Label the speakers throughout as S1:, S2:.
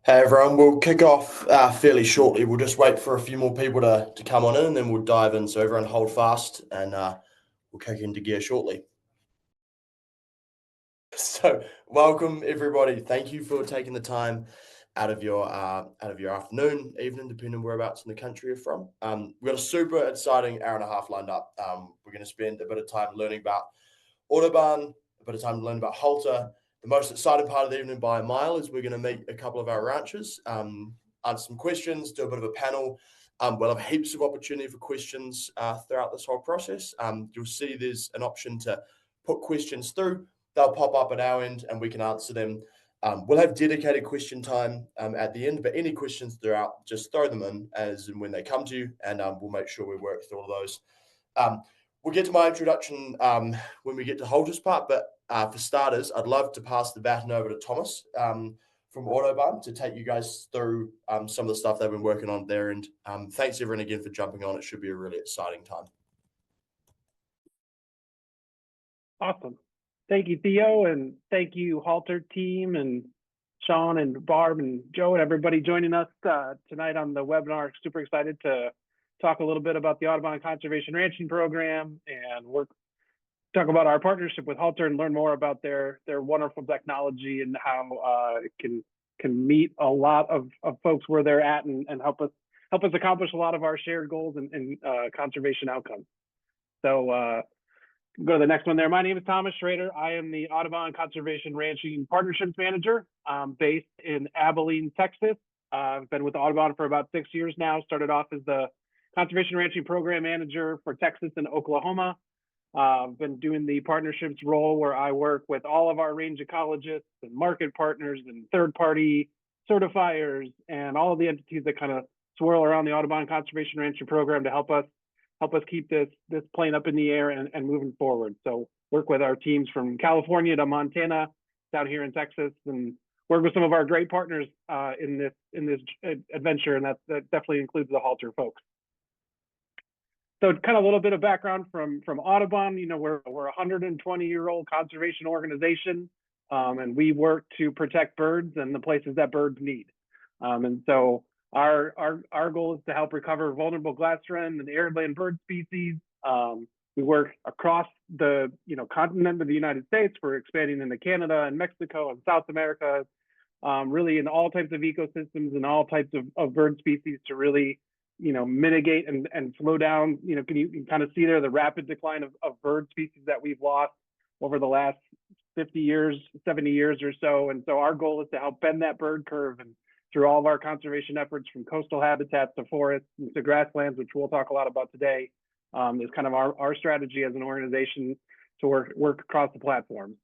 S1: Hey everyone, we'll kick off fairly shortly. We'll just wait for a few more people to come on in and then we'll dive in. So everyone hold fast and we'll kick into gear shortly. So welcome everybody. Thank you for taking the time out of your afternoon, evening, depending whereabouts in the country you're from. We've got a super exciting hour and a half lined up. We're going to spend a bit of time learning about Audubon, a bit of time learning about Halter. The most exciting part of the evening by a mile is we're going to meet a couple of our ranchers, answer some questions, do a bit of a panel. We'll have heaps of opportunity for questions throughout this whole process. You'll see there's an option to put questions through. They'll pop up at our end and we can answer them. We'll have dedicated question time at the end, but any questions throughout, just throw them in as and when they come to you, and we'll make sure we work through all of those. We'll get to my introduction when we get to Halter's part, but for starters, I'd love to pass the baton over to Thomas from Audubon to take you guys through some of the stuff they've been working on there. And thanks everyone again for jumping on. It should be a really exciting time.
S2: Awesome. Thank you, Theo, and thank you, Halter team, and Sean and Barb and Joe and everybody joining us tonight on the webinar. Super excited to talk a little bit about the Audubon Conservation Ranching Program and talk about our partnership with Halter and learn more about their wonderful technology and how it can meet a lot of folks where they're at and help us accomplish a lot of our shared goals and conservation outcomes. So go to the next one there. My name is Thomas Schrader. I am the Audubon Conservation Ranching Partnerships Manager based in Abilene, Texas. I've been with Audubon for about 6 years now. Started off as the Conservation Ranching Program Manager for Texas and Oklahoma. I've been doing the partnerships role where I work with all of our range ecologists and market partners and third-party certifiers and all of the entities that kind of swirl around the Audubon Conservation Ranching Program to help us keep this plane up in the air and moving forward. So work with our teams from California to Montana, down here in Texas, and work with some of our great partners in this adventure, and that definitely includes the Halter folks. So kind of a little bit of background from Audubon. You know, we're a 120-year-old conservation organization, and we work to protect birds and the places that birds need. And so our goal is to help recover vulnerable glassland and airland bird species. We work across the continent of the United States. We're expanding into Canada and Mexico and South America, really in all types of ecosystems and all types of bird species to really mitigate and slow down. You can kind of see there the rapid decline of bird species that we've lost over the last 50 years, 70 years or so. And so our goal is to help bend that bird curve and through all of our conservation efforts from coastal habitats to forests and to grasslands, which we'll talk a lot about today, is kind of our strategy as an organization to work across the platform.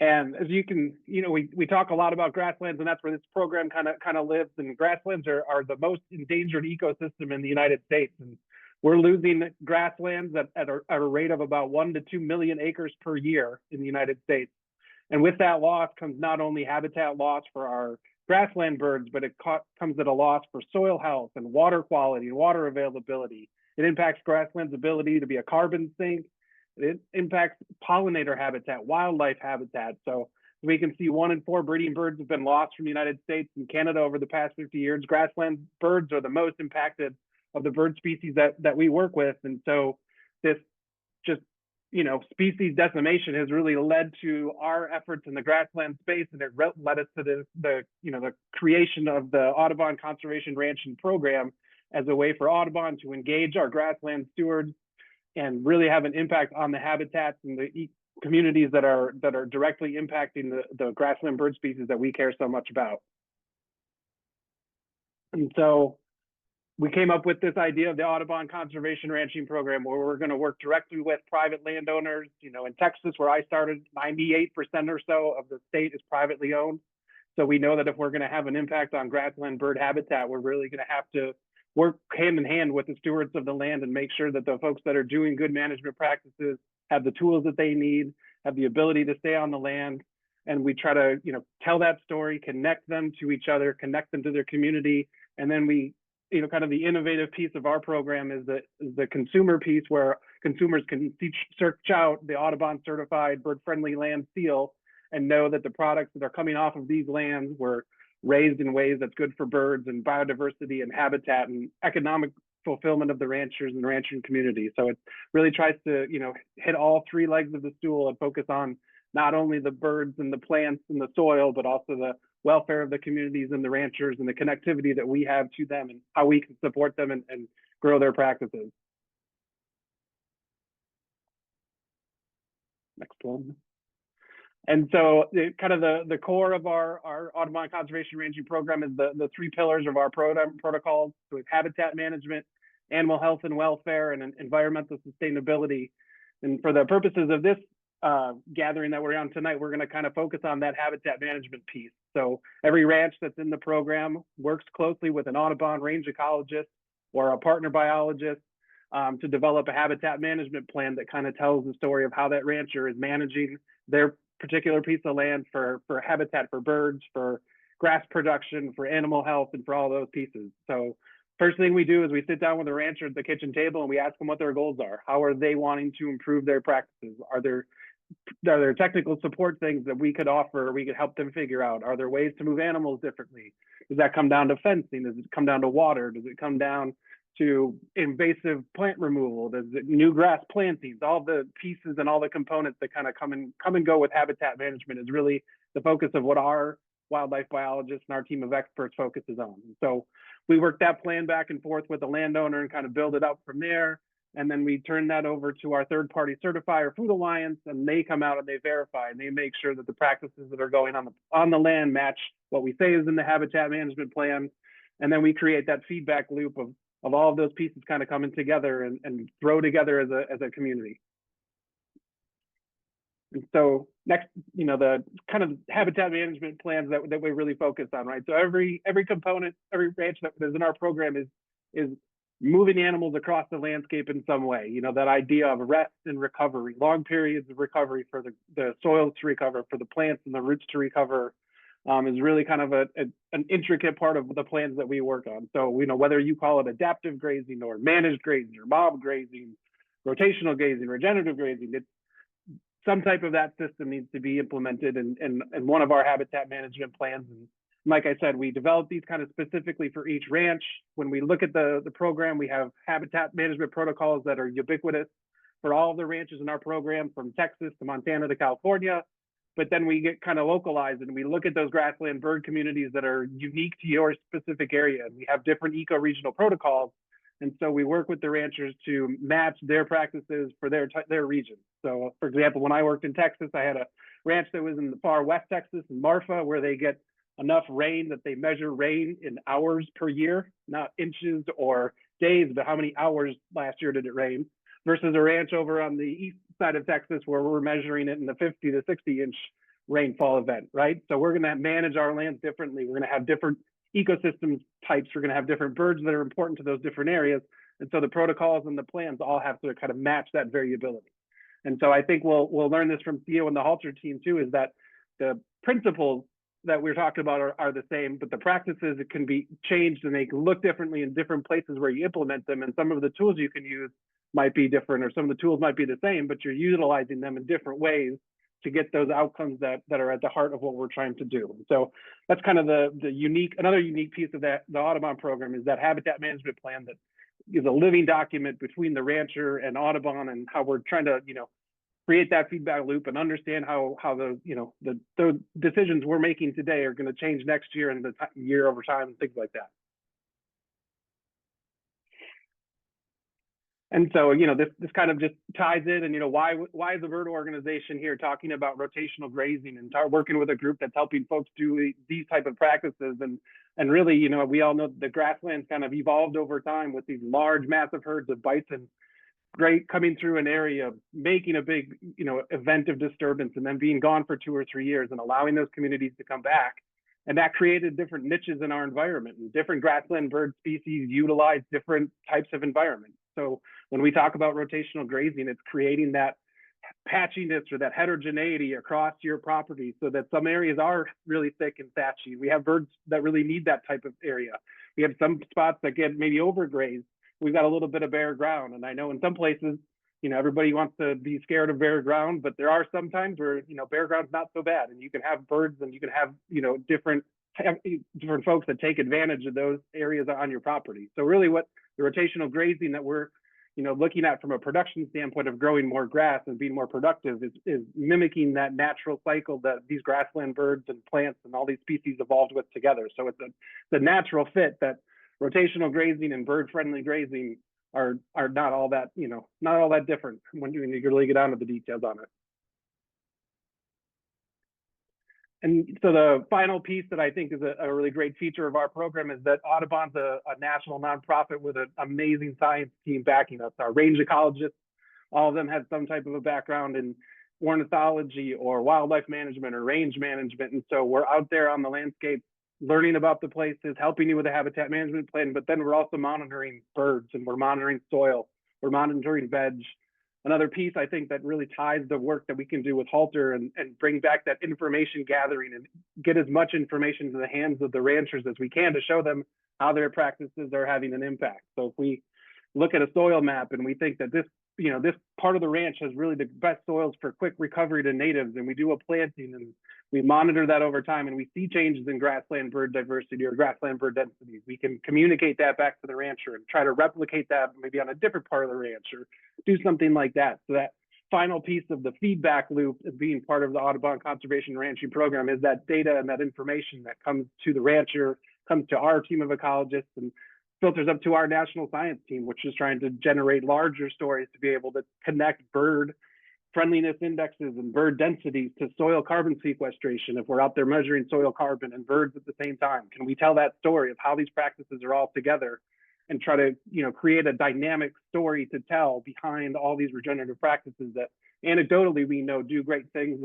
S2: And as you can, we talk a lot about grasslands, and that's where this program kind of lives. And grasslands are the most endangered ecosystem in the United States. And we're losing grasslands at a rate of about 1 to 2 million acres per year in the United States. And with that loss comes not only habitat loss for our grassland birds, but it comes at a loss for soil health and water quality and water availability. It impacts grassland's ability to be a carbon sink. It impacts pollinator habitat, wildlife habitat. So we can see 1 in 4 breeding birds have been lost from the United States and Canada over the past 50 years. Grassland birds are the most impacted of the bird species that we work with. And so this just species decimation has really led to our efforts in the grassland space, and it led us to the creation of the Audubon Conservation Ranching Program as a way for Audubon to engage our grassland stewards and really have an impact on the habitats and the communities that are directly impacting the grassland bird species that we care so much about. And so we came up with this idea of the Audubon Conservation Ranching Program, where we're going to work directly with private landowners. In Texas, where I started, 98% or so of the state is privately owned. So we know that if we're going to have an impact on grassland bird habitat, we're really going to have to work hand in hand with the stewards of the land and make sure that the folks that are doing good management practices have the tools that they need, have the ability to stay on the land. And we try to, tell that story, connect them to each other, connect them to their community. And then we kind of the innovative piece of our program is the consumer piece, where consumers can search out the Audubon certified bird friendly land seal and know that the products that are coming off of these lands were raised in ways that's good for birds and biodiversity and habitat and economic fulfillment of the ranchers and the ranching community. So it really tries to, hit all three legs of the stool and focus on not only the birds and the plants and the soil, but also the welfare of the communities and the ranchers and the connectivity that we have to them and how we can support them and grow their practices. Next one. And so the core of our Audubon Conservation Ranging program is the three pillars of our protocols. So we have habitat management, animal health and welfare, and environmental sustainability. And for the purposes of this gathering that we're on tonight, we're going to kind of focus on that habitat management piece. So every ranch that's in the program works closely with an Audubon range ecologist or a partner biologist to develop a habitat management plan that kind of tells the story of how that rancher is managing their particular piece of land for habitat for birds, for grass production, for animal health, and for all those pieces. So first thing we do is we sit down with the rancher at the kitchen table and we ask them what their goals are. How are they wanting to improve their practices? Are there technical support things that we could offer or we could help them figure out? Are there ways to move animals differently? Does that come down to fencing? Does it come down to water? Does it come down to invasive plant removal? Does it new grass plantings? All the pieces and all the components that kind of come and go with habitat management is really the focus of what our wildlife biologists and our team of experts focuses on. And so we work that plan back and forth with the landowner and kind of build it up from there. And then we turn that over to our third-party certifier, Food Alliance, and they come out and they verify and they make sure that the practices that are going on the land match what we say is in the habitat management plan. And then we create that feedback loop of all of those pieces kind of coming together and grow together as a community. And so next, the kind of habitat management plans that we really focus on, right? So every component, every ranch that is in our program is moving animals across the landscape in some way. That idea of rest and recovery, long periods of recovery for the soil to recover, for the plants and the roots to recover, is really kind of an intricate part of the plans that we work on. So, whether you call it adaptive grazing or managed grazing or mob grazing, rotational grazing, regenerative grazing, some type of that system needs to be implemented in one of our habitat management plans. And like I said, we develop these kind of specifically for each ranch. When we look at the program, we have habitat management protocols that are ubiquitous for all of the ranches in our program, from Texas to Montana to California. But then we get kind of localized and we look at those grassland bird communities that are unique to your specific area. And we have different eco-regional protocols. And so we work with the ranchers to match their practices for their region. So for example, when I worked in Texas, I had a ranch that was in the far West Texas in Marfa, where they get enough rain that they measure rain in hours per year, not inches or days, but how many hours last year did it rain, versus a ranch over on the east side of Texas where we're measuring it in the 50 to 60 inch rainfall event, right? So we're going to manage our lands differently. We're going to have different ecosystem types. We're going to have different birds that are important to those different areas. And so the protocols and the plans all have to kind of match that variability. And so I think we'll learn this from Theo and the Halter team too, is that the principles that we're talking about are the same, but the practices, it can be changed and they can look differently in different places where you implement them. And some of the tools you can use might be different, or some of the tools might be the same, but you're utilizing them in different ways to get those outcomes that are at the heart of what we're trying to do. And so that's kind of another unique piece of the Audubon program is that habitat management plan that is a living document between the rancher and Audubon, and how we're trying to, create that feedback loop and understand how those decisions we're making today are going to change next year and the year over time and things like that. And so, this kind of just ties in, and, why is the bird organization here talking about rotational grazing and working with a group that's helping folks do these type of practices? And really, we all know the grasslands kind of evolved over time with these large, massive herds of bison coming through an area, making a big, event of disturbance, and then being gone for 2 or 3 years and allowing those communities to come back. And that created different niches in our environment, and different grassland bird species utilize different types of environments. So when we talk about rotational grazing, it's creating that patchiness or that heterogeneity across your property, so that some areas are really thick and thatchy. We have birds that really need that type of area. We have some spots that get maybe overgrazed. We've got a little bit of bare ground. And I know in some places, everybody wants to be scared of bare ground, but there are some times where, bare ground's not so bad, and you can have birds and you can have, different folks that take advantage of those areas on your property. So really what the rotational grazing that we're, looking at from a production standpoint of growing more grass and being more productive is mimicking that natural cycle that these grassland birds and plants and all these species evolved with together. So it's the natural fit that rotational grazing and bird-friendly grazing are not all that, not all that different when you really get down to the details on it. And so the final piece that I think is a really great feature of our program is that Audubon's a national nonprofit with an amazing science team backing us. Our range ecologists, all of them have some type of a background in ornithology or wildlife management or range management. And so we're out there on the landscape learning about the places, helping you with a habitat management plan, but then we're also monitoring birds and we're monitoring soil, we're monitoring veg. Another piece I think that really ties the work that we can do with Halter and bring back that information gathering and get as much information into the hands of the ranchers as we can to show them how their practices are having an impact. So if we look at a soil map and we think that this part of the ranch has really the best soils for quick recovery to natives, and we do a planting and we monitor that over time and we see changes in grassland bird diversity or grassland bird densities, we can communicate that back to the rancher and try to replicate that maybe on a different part of the ranch or do something like that. So that final piece of the feedback loop of being part of the Audubon Conservation Ranching Program is that data and that information that comes to the rancher, comes to our team of ecologists, and filters up to our national science team, which is trying to generate larger stories to be able to connect bird friendliness indexes and bird densities to soil carbon sequestration. If we're out there measuring soil carbon and birds at the same time, can we tell that story of how these practices are all together and try to, create a dynamic story to tell behind all these regenerative practices that anecdotally we know do great things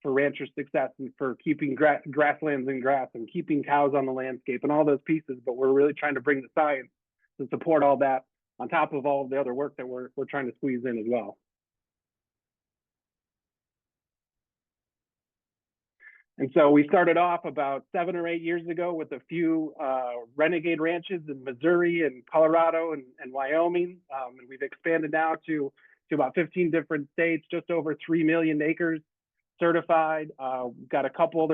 S2: for rancher success and for keeping grasslands in grass and keeping cows on the landscape and all those pieces. But we're really trying to bring the science to support all that on top of all of the other work that we're trying to squeeze in as well. And so we started off about 7 or 8 years ago with a few renegade ranches in Missouri and Colorado and Wyoming. And we've expanded now to about 15 different states, just over 3 million acres certified. We've got a couple,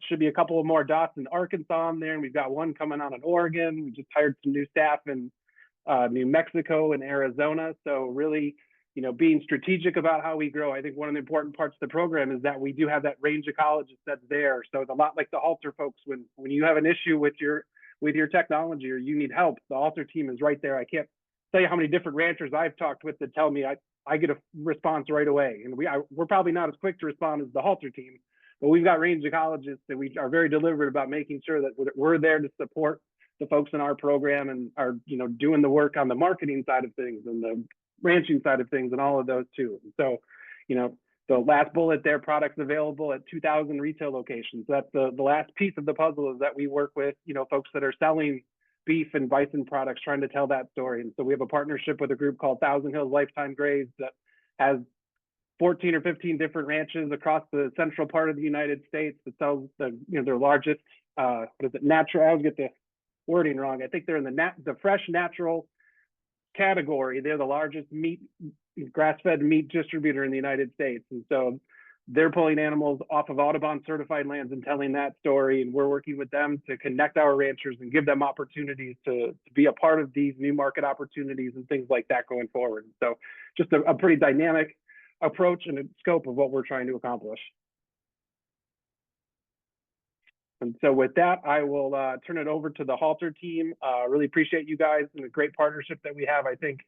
S2: should be a couple of more dots in Arkansas in there, and we've got one coming on in Oregon. We just hired some new staff in New Mexico and Arizona. So really, being strategic about how we grow. I think one of the important parts of the program is that we do have that range ecologist that's there. So it's a lot like the Halter folks. When you have an issue with your technology or you need help, the Halter team is right there. I can't tell you how many different ranchers I've talked with that tell me I get a response right away. And we're probably not as quick to respond as the Halter team, but we've got range ecologists that we are very deliberate about making sure that we're there to support the folks in our program and are, doing the work on the marketing side of things and the ranching side of things and all of those too. So, the last bullet there, products available at 2,000 retail locations. That's the last piece of the puzzle, is that we work with, folks that are selling beef and bison products, trying to tell that story. And so we have a partnership with a group called Thousand Hills Lifetime Graze that has 14 or 15 different ranches across the central part of the United States that sells their largest, natural, I always get the wording wrong. I think they're in the fresh natural category. They're the largest grass-fed meat distributor in the United States. And so they're pulling animals off of Audubon certified lands and telling that story. And we're working with them to connect our ranchers and give them opportunities to be a part of these new market opportunities and things like that going forward. So just a pretty dynamic approach and a scope of what we're trying to accomplish. And so with that, I will turn it over to the Halter team. Really appreciate you guys and the great partnership that we have. I think,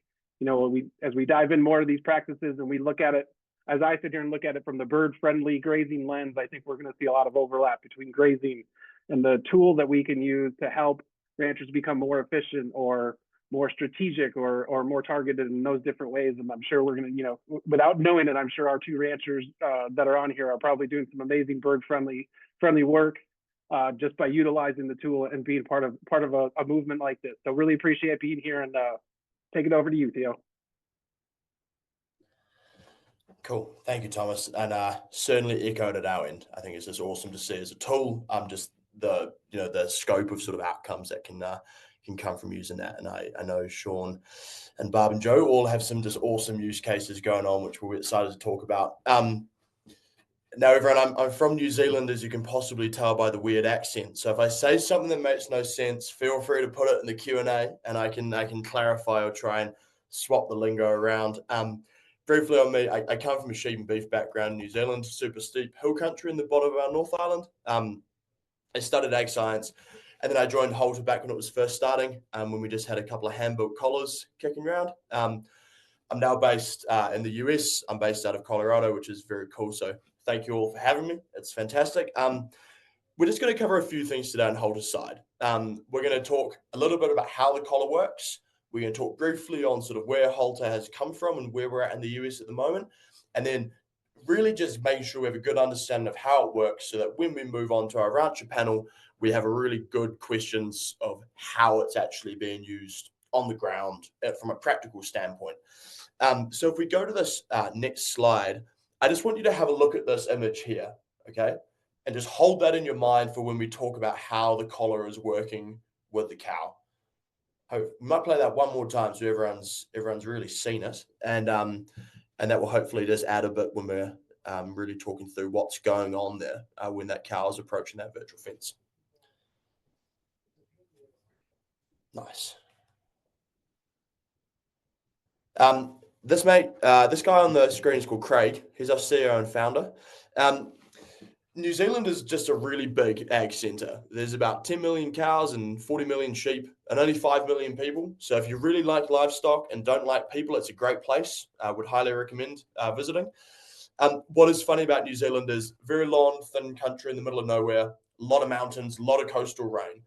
S2: as we dive in more of these practices and we look at it, as I sit here and look at it from the bird-friendly grazing lens, I think we're going to see a lot of overlap between grazing and the tool that we can use to help ranchers become more efficient or more strategic or more targeted in those different ways. And I'm sure we're going to, without knowing it, I'm sure our two ranchers that are on here are probably doing some amazing bird-friendly work. Just by utilizing the tool and being part of a movement like this. So really appreciate being here, and take it over to you, Theo.
S1: Cool. Thank you, Thomas. And certainly echoed at our end. I think it's just awesome to see as a tool, just the scope of sort of outcomes that can can come from using that. And I know Sean and Barb and Joe all have some just awesome use cases going on, which we're excited to talk about. Now, everyone, I'm from New Zealand, as you can possibly tell by the weird accent. So if I say something that makes no sense, feel free to put it in the Q&A, and I can clarify or try and swap the lingo around. Briefly on me, I come from a sheep and beef background in New Zealand, super steep hill country in the bottom of our North Island. I studied ag science, and then I joined Halter back when it was first starting, when we just had a couple of hand-built collars kicking around. I'm now based in the US. I'm based out of Colorado, which is very cool. So thank you all for having me. It's fantastic. We're just going to cover a few things today on Halter's side. We're going to talk a little bit about how the collar works. We're going to talk briefly on sort of where Halter has come from and where we're at in the US at the moment. And then really just making sure we have a good understanding of how it works so that when we move on to our rancher panel, we have a really good questions of how it's actually being used on the ground from a practical standpoint. So if we go to this next slide, I just want you to have a look at this image here, okay? And just hold that in your mind for when we talk about how the collar is working with the cow. We might play that one more time so everyone's really seen it, and that will hopefully just add a bit when we're really talking through what's going on there when that cow is approaching that virtual fence. Nice. This guy on the screen is called Craig. He's our CEO and founder. New Zealand is just a really big ag centre. There's about 10 million cows and 40 million sheep and only 5 million people. So if you really like livestock and don't like people, it's a great place. I would highly recommend visiting. What is funny about New Zealand is very long, thin country in the middle of nowhere, a lot of mountains, a lot of coastal rain.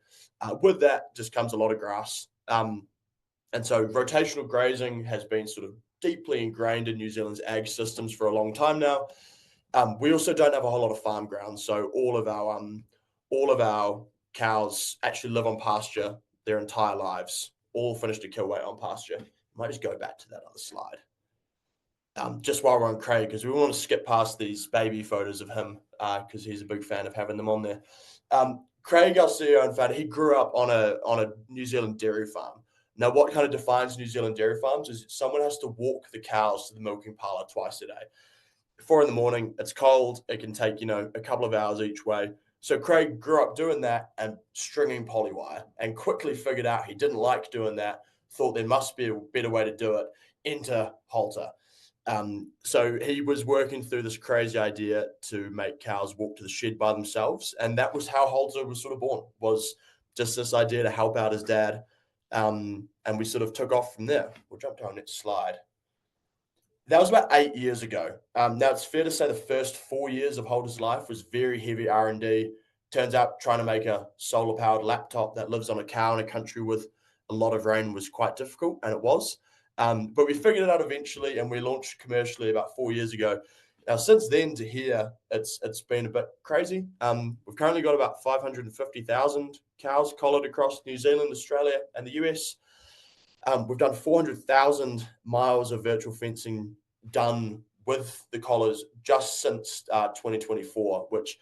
S1: With that just comes a lot of grass. And so rotational grazing has been sort of deeply ingrained in New Zealand's ag systems for a long time now. We also don't have a whole lot of farm ground, so all of our cows actually live on pasture their entire lives, all finished a kill weight on pasture. Might just go back to that other slide. Just while we're on Craig, because we want to skip past these baby photos of him, because he's a big fan of having them on there. Craig, our CEO and founder, he grew up on a New Zealand dairy farm. Now, what kind of defines New Zealand dairy farms is someone has to walk the cows to the milking parlour twice a day. 4 a.m, it's cold, it can take, a couple of hours each way. So Craig grew up doing that and stringing polywire and quickly figured out he didn't like doing that, thought there must be a better way to do it, into Halter. So he was working through this crazy idea to make cows walk to the shed by themselves. And that was how Halter was sort of born, was just this idea to help out his dad. And we sort of took off from there. We'll jump to our next slide. That was about 8 years ago. Now, it's fair to say the first 4 years of Halter's life was very heavy R&D. Turns out trying to make a solar-powered laptop that lives on a cow in a country with a lot of rain was quite difficult, and it was. But we figured it out eventually, and we launched commercially about 4 years ago. Now, since then to here, it's been a bit crazy. We've currently got about 550,000 cows collared across New Zealand, Australia, and the US. We've done 400,000 miles of virtual fencing done with the collars just since 2024, which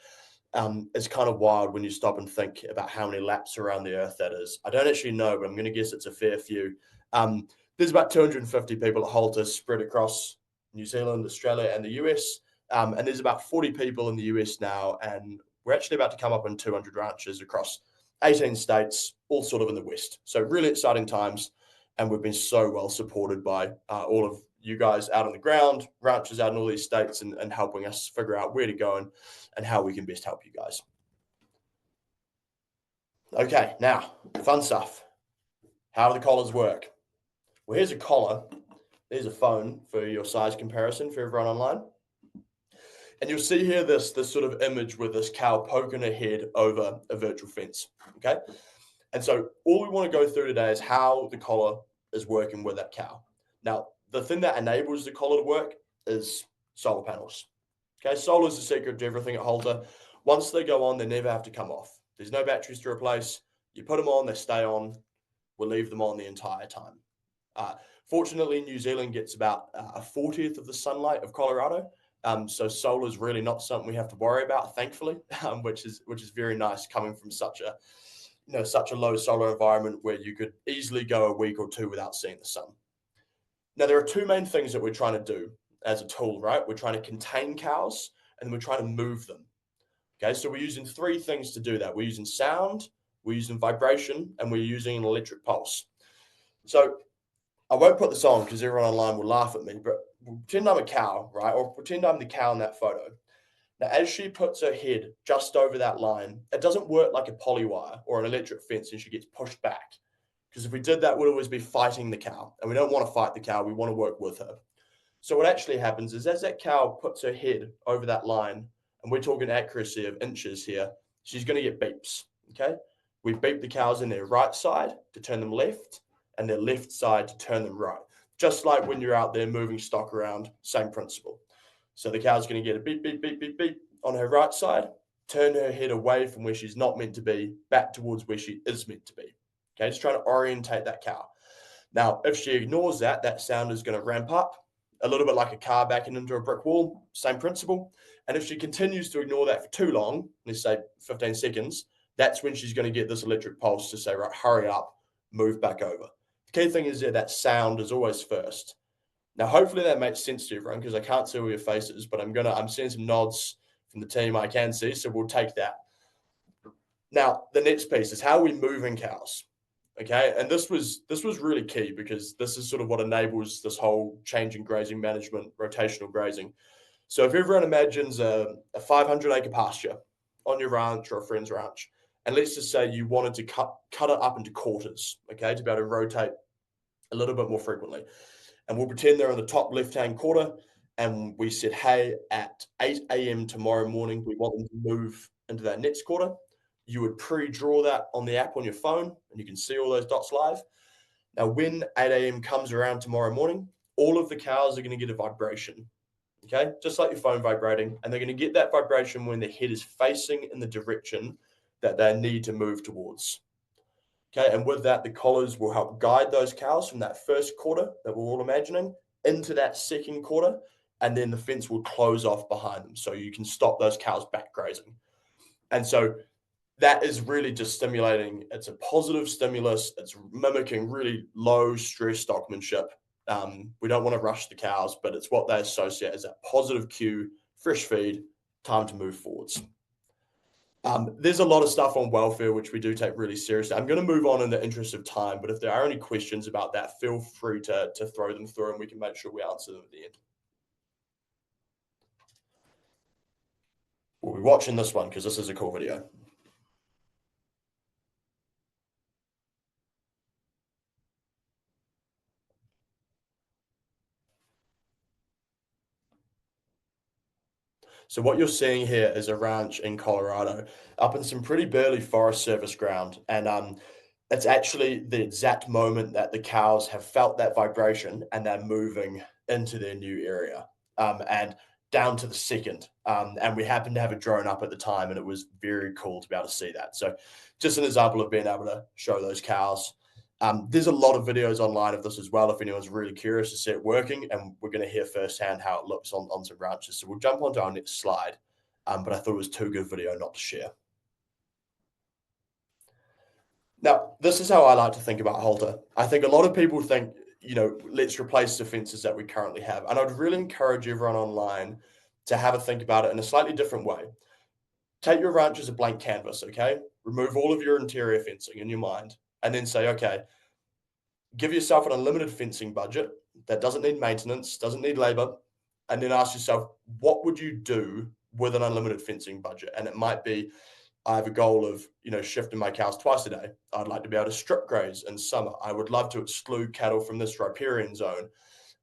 S1: is kind of wild when you stop and think about how many laps around the earth that is. I don't actually know, but I'm going to guess it's a fair few. There's about 250 people at Halter spread across New Zealand, Australia, and the US. And there's about 40 people in the US now, and we're actually about to come up on 200 ranches across 18 states, all sort of in the West. So really exciting times. And we've been so well supported by all of you guys out on the ground, ranchers out in all these states, and helping us figure out where to go and how we can best help you guys. Okay, now, fun stuff. How do the collars work? Well, here's a collar. There's a phone for your size comparison for everyone online. And you'll see here this sort of image with this cow poking her head over a virtual fence, okay? And so all we want to go through today is how the collar is working with that cow. Now, the thing that enables the collar to work is solar panels. Okay, solar is the secret to everything at Halter. Once they go on, they never have to come off. There's no batteries to replace. You put them on, they stay on. We'll leave them on the entire time. Fortunately, New Zealand gets about a 40th of the sunlight of Colorado. So solar is really not something we have to worry about, thankfully, which is very nice coming from such such a low solar environment where you could easily go a week or two without seeing the sun. Now, there are two main things that we're trying to do as a tool, right? We're trying to contain cows and then we're trying to move them. Okay, so we're using three things to do that. We're using sound, we're using vibration, and we're using an electric pulse. So I won't put this on because everyone online will laugh at me, but pretend I'm a cow, right? Or pretend I'm the cow in that photo. Now, as she puts her head just over that line, it doesn't work like a poly wire or an electric fence and she gets pushed back. Because if we did that, we'd always be fighting the cow. And we don't want to fight the cow, we want to work with her. So what actually happens is as that cow puts her head over that line, and we're talking accuracy of inches here, she's going to get beeps, okay? We beep the cows in their right side to turn them left, and their left side to turn them right. Just like when you're out there moving stock around, same principle. So the cow's going to get a beep, beep, beep, beep, beep on her right side, turn her head away from where she's not meant to be, back towards where she is meant to be. Okay, just trying to orientate that cow. Now, if she ignores that, that sound is going to ramp up, a little bit like a car backing into a brick wall, same principle. And if she continues to ignore that for too long, let's say 15 seconds, that's when she's going to get this electric pulse to say, right, hurry up, move back over. The key thing is that sound is always first. Now, hopefully that makes sense to everyone because I can't see all your faces, but I'm seeing some nods from the team I can see, so we'll take that. Now, the next piece is how are we moving cows? Okay, and this was really key because this is sort of what enables this whole change in grazing management, rotational grazing. So if everyone imagines a 500-acre pasture on your ranch or a friend's ranch, and let's just say you wanted to cut it up into quarters, okay, to be able to rotate a little bit more frequently. And we'll pretend they're in the top left-hand quarter, and we said, hey, at 8 a.m. tomorrow morning, we want them to move into that next quarter. You would pre-draw that on the app on your phone, and you can see all those dots live. Now, when 8 a.m. comes around tomorrow morning, all of the cows are going to get a vibration, okay? Just like your phone vibrating, and they're going to get that vibration when their head is facing in the direction that they need to move towards. Okay, and with that, the collars will help guide those cows from that first quarter that we're all imagining into that second quarter, and then the fence will close off behind them so you can stop those cows back grazing. And so that is really just stimulating. It's a positive stimulus. It's mimicking really low stress stockmanship. We don't want to rush the cows, but it's what they associate as that positive cue, fresh feed, time to move forwards. There's a lot of stuff on welfare, which we do take really seriously. I'm going to move on in the interest of time, but if there are any questions about that, feel free to throw them through and we can make sure we answer them at the end. We'll be watching this one because this is a cool video. So what you're seeing here is a ranch in Colorado up in some pretty burly Forest Service ground. And it's actually the exact moment that the cows have felt that vibration and they're moving into their new area. And down to the second. And we happened to have a drone up at the time and it was very cool to be able to see that. So just an example of being able to show those cows. There's a lot of videos online of this as well if anyone's really curious to see it working, and we're going to hear firsthand how it looks on some ranches. So we'll jump onto our next slide, but I thought it was too good video not to share. Now, this is how I like to think about Halter. I think a lot of people think, let's replace the fences that we currently have. And I'd really encourage everyone online to have a think about it in a slightly different way. Take your ranch as a blank canvas, okay? Remove all of your interior fencing in your mind and then say, okay, give yourself an unlimited fencing budget that doesn't need maintenance, doesn't need labor, and then ask yourself, what would you do with an unlimited fencing budget? And it might be, I have a goal of, shifting my cows twice a day. I'd like to be able to strip graze in summer. I would love to exclude cattle from this riparian zone.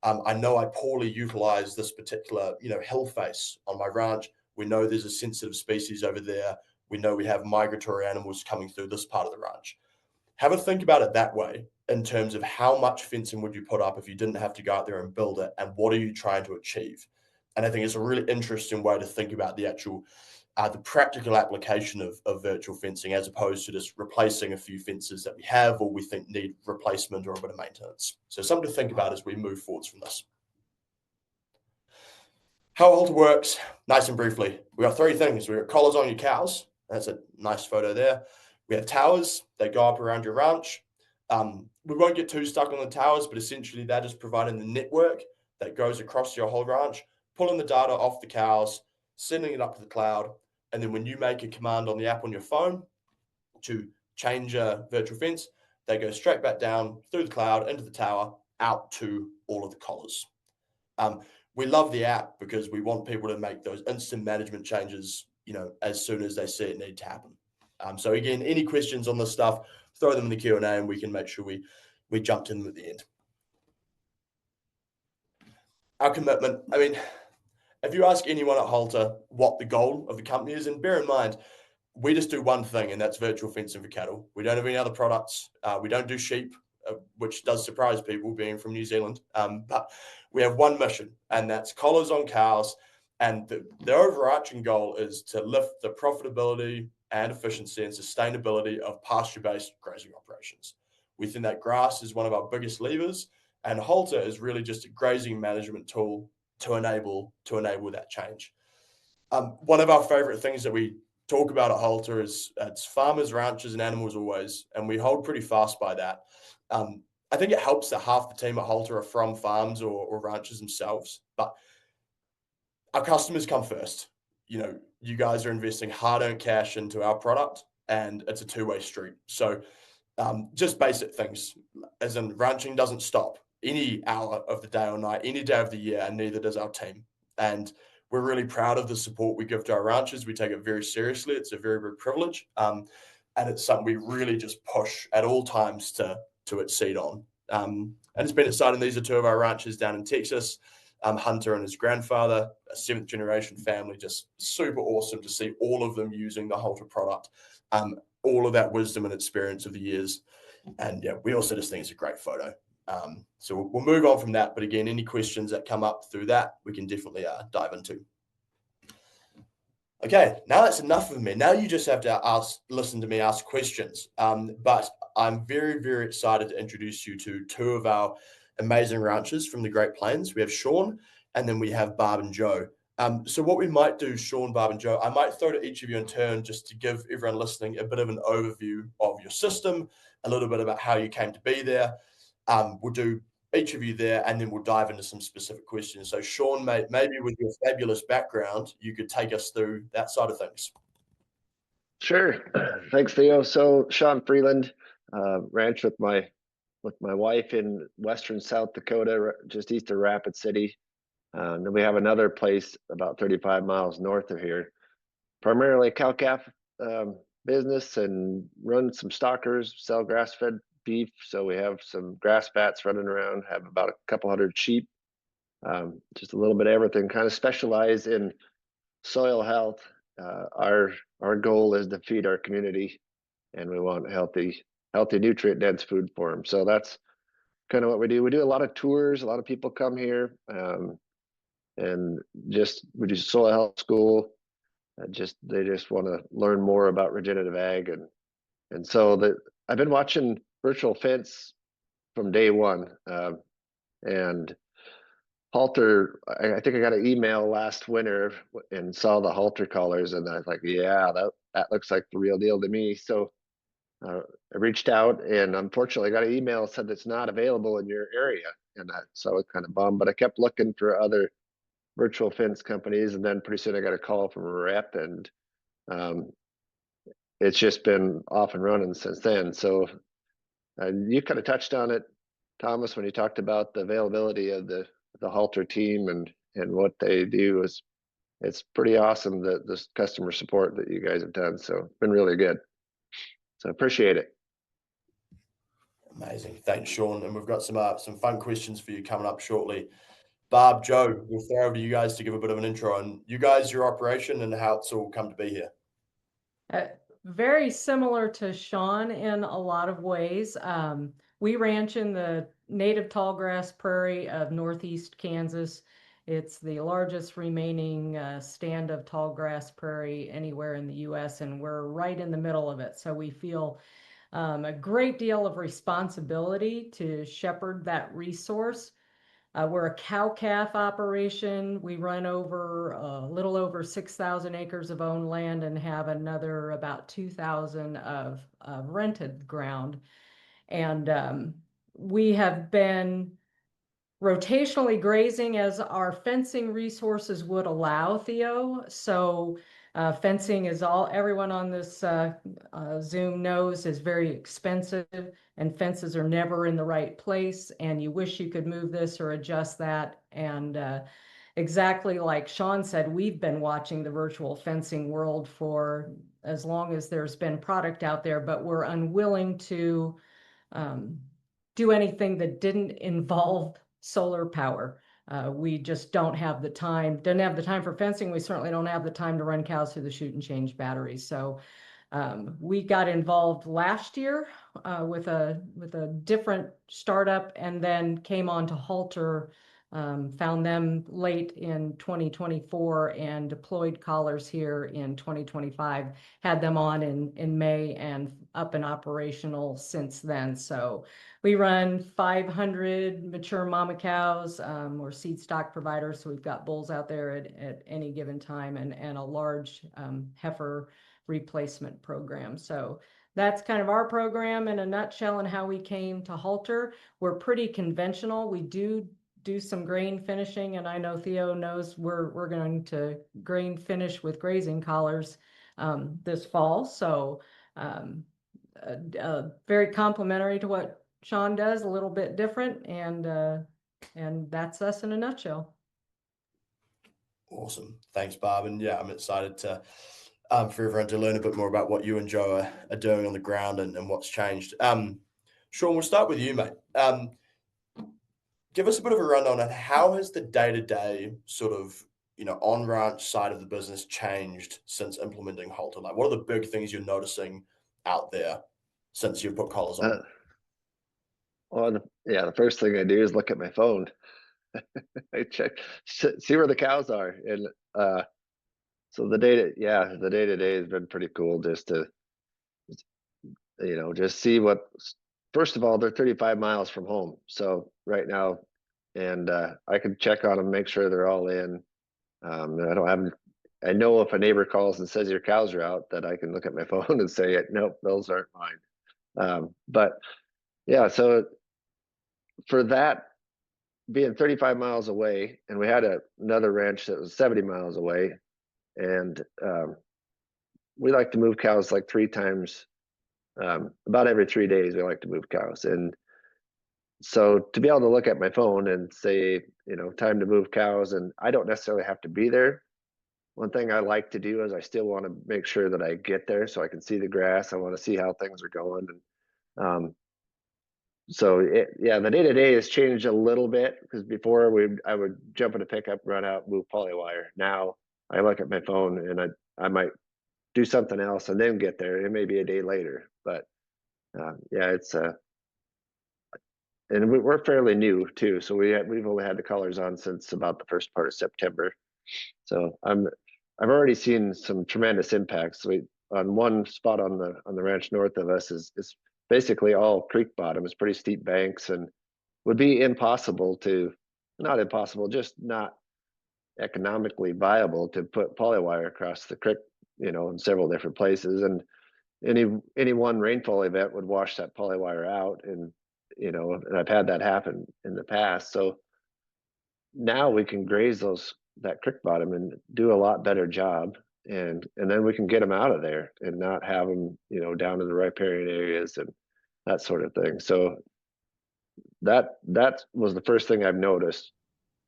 S1: I know I poorly utilize this particular, hill face on my ranch. We know there's a sensitive species over there. We know we have migratory animals coming through this part of the ranch. Have a think about it that way in terms of how much fencing would you put up if you didn't have to go out there and build it, and what are you trying to achieve? And I think it's a really interesting way to think about the actual the practical application of virtual fencing as opposed to just replacing a few fences that we have or we think need replacement or a bit of maintenance. So something to think about as we move forwards from this. How Halter works, nice and briefly. We got three things. We got collars on your cows. That's a nice photo there. We have towers that go up around your ranch. We won't get too stuck on the towers, but essentially they're just providing the network that goes across your whole ranch, pulling the data off the cows, sending it up to the cloud. And then when you make a command on the app on your phone to change a virtual fence, they go straight back down through the cloud into the tower, out to all of the collars. We love the app because we want people to make those instant management changes, as soon as they see it need to happen. So again, any questions on this stuff, throw them in the Q&A and we can make sure we jumped in at the end. Our commitment, I mean, if you ask anyone at Halter what the goal of the company is, and bear in mind, we just do one thing, and that's virtual fencing for cattle. We don't have any other products. We don't do sheep, which does surprise people being from New Zealand. But we have one mission, and that's collars on cows. And the overarching goal is to lift the profitability and efficiency and sustainability of pasture-based grazing operations. We think that grass is one of our biggest levers, and Halter is really just a grazing management tool to enable that change. One of our favorite things that we talk about at Halter is it's farmers, ranchers, and animals always, and we hold pretty fast by that. I think it helps that half the team at Halter are from farms or ranchers themselves, but our customers come first. You guys are investing hard-earned cash into our product, and it's a two-way street. So just basic things, as in ranching doesn't stop any hour of the day or night, any day of the year, and neither does our team. And we're really proud of the support we give to our ranchers. We take it very seriously. It's a very big privilege. And it's something we really just push at all times to exceed on. And it's been exciting. These are two of our ranchers down in Texas, Hunter and his grandfather, a 7th generation family, just super awesome to see all of them using the Halter product, all of that wisdom and experience of the years. And yeah, we also just think it's a great photo. So we'll move on from that. But again, any questions that come up through that, we can definitely dive into. Okay, now that's enough of me. Now you just have to listen to me ask questions. But I'm very, very excited to introduce you to two of our amazing ranchers from the Great Plains. We have Sean, and then we have Barb and Joe. So what we might do, Sean, Barb, and Joe, I might throw to each of you in turn just to give everyone listening a bit of an overview of your system, a little bit about how you came to be there. We'll do each of you there, and then we'll dive into some specific questions. So Sean, maybe with your fabulous background, you could take us through that side of things.
S3: Sure. Thanks, Theo. So Sean Freeland, ranch with my wife in western South Dakota, just east of Rapid City. Then we have another place about 35 miles north of here, primarily cow-calf business, and run some stockers, sell grass-fed beef. So we have some grass fats running around, have about a couple hundred sheep, just a little bit of everything, kind of specialize in soil health. Our goal is to feed our community, and we want healthy, nutrient dense food for them. So that's kind of what we do. We do a lot of tours. A lot of people come here, and we do soil health school. They just want to learn more about regenerative ag, and so I've been watching virtual fence from day one, and Halter. I think I got an email last winter and saw the Halter collars, and I was like, yeah, that looks like the real deal to me. So I reached out, and unfortunately, I got an email that said it's not available in your area, and so I was kind of bummed. But I kept looking for other virtual fence companies, and then pretty soon I got a call from a rep, and it's just been off and running since then. So you kind of touched on it, Thomas, when you talked about the availability of the Halter team and what they do. It's pretty awesome, the customer support that you guys have done. So it's been really good. So I appreciate it.
S1: Amazing. Thanks, Sean. And we've got some fun questions for you coming up shortly. Barb, Joe, we'll throw over to you guys to give a bit of an intro on you guys, your operation, and how it's all come to be here.
S4: Very similar to Sean in a lot of ways. We ranch in the native tallgrass prairie of northeast Kansas. It's the largest remaining stand of tallgrass prairie anywhere in the U.S., and we're right in the middle of it. So we feel a great deal of responsibility to shepherd that resource. We're a cow-calf operation. We run over a little over 6,000 acres of owned land and have another about 2,000 of rented ground. And we have been rotationally grazing as our fencing resources would allow, Theo. So fencing is everyone on this Zoom knows is very expensive, and fences are never in the right place, and you wish you could move this or adjust that. And exactly like Sean said, we've been watching the virtual fencing world for as long as there's been product out there, but we're unwilling to do anything that didn't involve solar power. We just don't have the time, for fencing. We certainly don't have the time to run cows through the chute and change batteries. So we got involved last year with a different startup, and then came on to Halter, found them late in 2024 and deployed collars here in 2025, had them on in May and up and operational since then. So we run 500 mature mama cows. We're seed stock providers, so we've got bulls out there at any given time, and a large heifer replacement program. So that's kind of our program in a nutshell and how we came to Halter. We're pretty conventional. We do some grain finishing, and I know Theo knows we're going to grain finish with grazing collars this fall. So very complementary to what Sean does, a little bit different, and that's us in a nutshell.
S1: Awesome. Thanks, Barb. And yeah, I'm excited to for everyone to learn a bit more about what you and Joe are doing on the ground and what's changed. Sean, we'll start with you, mate. Give us a bit of a rundown on how has the day-to-day sort of, on ranch side of the business changed since implementing Halter? Like, what are the big things you're noticing out there since you've put collars on?
S3: Well, the first thing I do is look at my phone. I check, see where the cows are, and so the day-to-day has been pretty cool, just to just see what. First of all, they're 35 miles from home, so right now, and I can check on them, make sure they're all in. I know if a neighbor calls and says your cows are out, that I can look at my phone and say, nope, those aren't mine. But yeah, so for that, being 35 miles away, and we had another ranch that was 70 miles away, and we like to move cows like 3 times, about every 3 days. We like to move cows, and so to be able to look at my phone and say, time to move cows, and I don't necessarily have to be there. One thing I like to do is I still want to make sure that I get there so I can see the grass. I want to see how things are going, and so the day-to-day has changed a little bit, because before I would jump in a pickup, run out, move polywire. Now I look at my phone and I might do something else and then get there. It may be a day later, but it's and we're fairly new too. So we've only had the collars on since about the first part of September. So I've already seen some tremendous impacts. On one spot on the ranch north of us is basically all creek bottom. It's pretty steep banks, and would be not impossible, just not economically viable to put polywire across the creek, in several different places. And any one rainfall event would wash that polywire out, and and I've had that happen in the past. So now we can graze that creek bottom and do a lot better job, and then we can get them out of there and not have them down in the riparian areas and that sort of thing. So that was the first thing I've noticed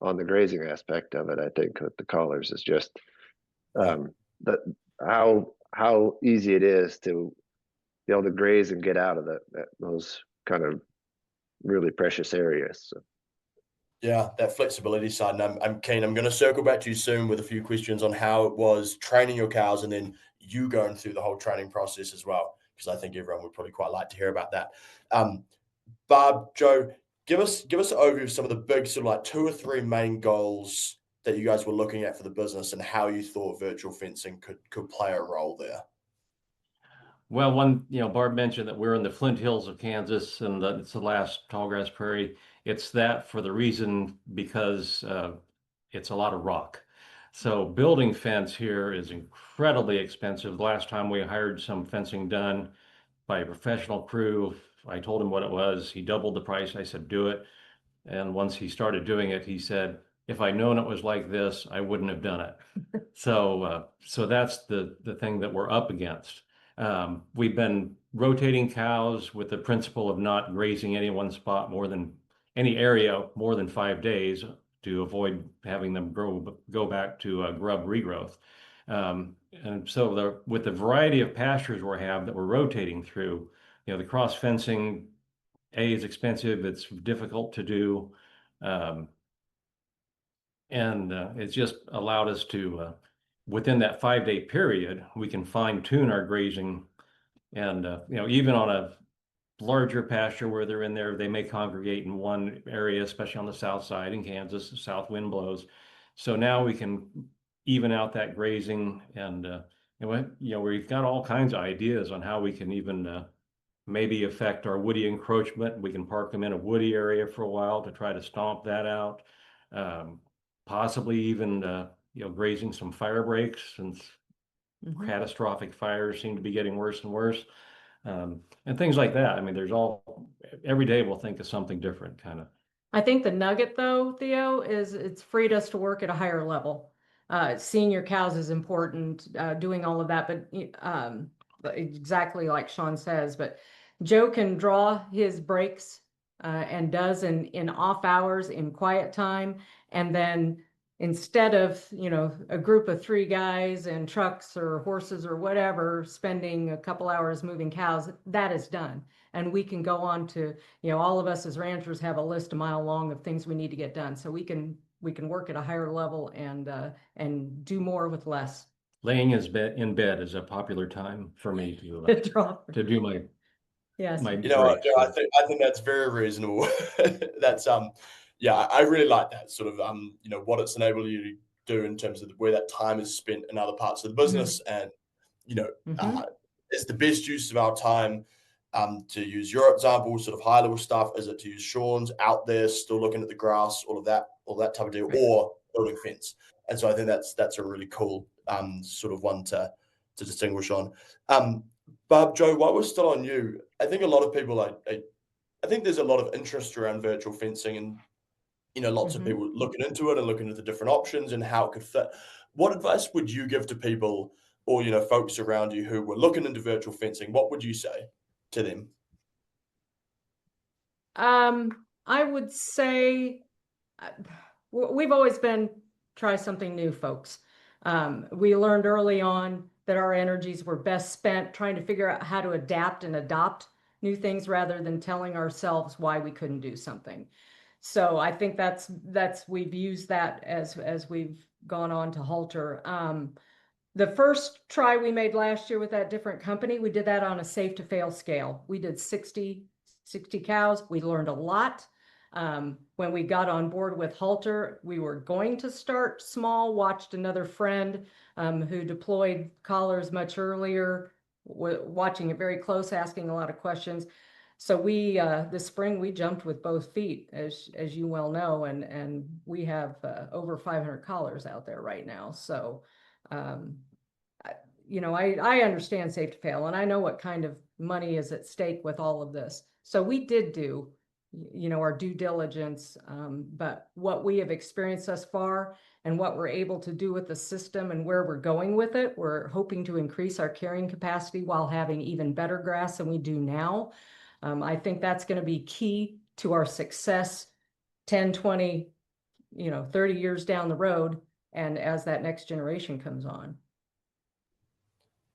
S3: on the grazing aspect of it. I think with the collars is just that how easy it is to be able to graze and get out of those kind of really precious areas. So.
S1: Yeah, that flexibility side, and I'm keen. I'm going to circle back to you soon with a few questions on how it was training your cows, and then you going through the whole training process as well, because I think everyone would probably quite like to hear about that. Barb, Joe, give us an overview of some of the big sort of like 2 or 3 main goals that you guys were looking at for the business, and how you thought virtual fencing could play a role there.
S5: Well, Barb mentioned that we're in the Flint Hills of Kansas, and that it's the last tallgrass prairie. It's that for the reason because it's a lot of rock. So building fence here is incredibly expensive. The last time we hired some fencing done by a professional crew, I told him what it was. He doubled the price. I said, do it. And once he started doing it, he said, if I'd known it was like this, I wouldn't have done it. So that's the thing that we're up against. We've been rotating cows with the principle of not grazing any one spot any area more than 5 days to avoid having them go back to grub regrowth. And so with the variety of pastures we have that we're rotating through, the cross fencing, is expensive. It's difficult to do. And it's just allowed us to, within that 5-day period, we can fine tune our grazing. And, even on a larger pasture where they're in there, they may congregate in one area, especially on the south side in Kansas, the south wind blows. So now we can even out that grazing, and we've got all kinds of ideas on how we can even maybe affect our woody encroachment. We can park them in a woody area for a while to try to stomp that out. Possibly even grazing some fire breaks, since catastrophic fires seem to be getting worse and worse. And things like that. I mean, every day we'll think of something different, kind of.
S4: I think the nugget, though, Theo, is it's freed us to work at a higher level. Seeing your cows is important, doing all of that, but exactly like Sean says, but Joe can draw his breaks and does in off hours, in quiet time. And then instead of, a group of 3 guys and trucks or horses or whatever, spending a couple hours moving cows, that is done. And we can go on to, all of us as ranchers have a list a mile long of things we need to get done. So we can work at a higher level and do more with less.
S5: Laying in bed is a popular time for me to do my
S4: Yes.
S5: my
S1: I
S5: breaks.
S1: I think that's very reasonable. That's yeah, I really like that sort of what it's enabled you to do in terms of where that time is spent in other parts of the business, and is the best use of our time, to use your example, sort of high level stuff. Is it to use Sean's out there still looking at the grass, all that type of deal, or building fence? And so I think that's a really cool sort of one to distinguish on. Barb, Joe, while we're still on you, I think a lot of people, I think there's a lot of interest around virtual fencing, and lots of people looking into it and looking at the different options and how it could fit. What advice would you give to people, or folks around you who were looking into virtual fencing? What would you say to them?
S4: I would say we've always been try something new, folks. We learned early on that our energies were best spent trying to figure out how to adapt and adopt new things rather than telling ourselves why we couldn't do something. So I think that's we've used that as we've gone on to Halter. The first try we made last year with that different company, we did that on a safe to fail scale. We did 60 cows. We learned a lot. When we got on board with Halter, we were going to start small, watched another friend who deployed collars much earlier, watching it very close, asking a lot of questions. So we, this spring, we jumped with both feet, as you well know, and we have over 500 collars out there right now. So, I understand safe to fail, and I know what kind of money is at stake with all of this. So we did do our due diligence, but what we have experienced thus far and what we're able to do with the system and where we're going with it, we're hoping to increase our carrying capacity while having even better grass than we do now. I think that's going to be key to our success 10, 20, 30 years down the road, and as that next generation comes on.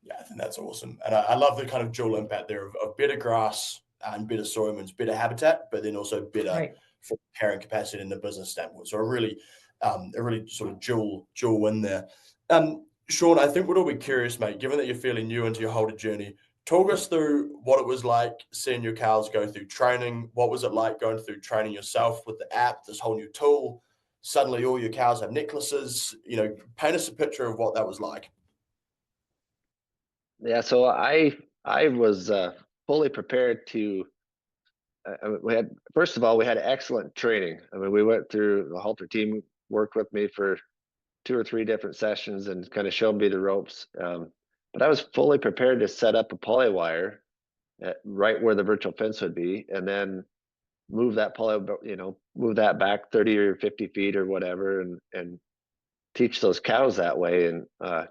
S1: Yeah, I think that's awesome. And I love the kind of dual impact there of better grass and better soil means better habitat, but then also better for carrying capacity in the business standpoint. So a really sort of dual win there. Sean, I think we'd all be curious, mate, given that you're fairly new into your Halter journey, talk us through what it was like seeing your cows go through training. What was it like going through training yourself with the app, this whole new tool? Suddenly all your cows have necklaces. Paint us a picture of what that was like.
S3: Yeah, so I was fully prepared to first of all, we had excellent training. I mean, we went through, the Halter team worked with me for 2 or 3 different sessions and kind of showed me the ropes. But I was fully prepared to set up a poly wire right where the virtual fence would be, and then move that move that back 30 or 50 feet or whatever, and teach those cows that way. And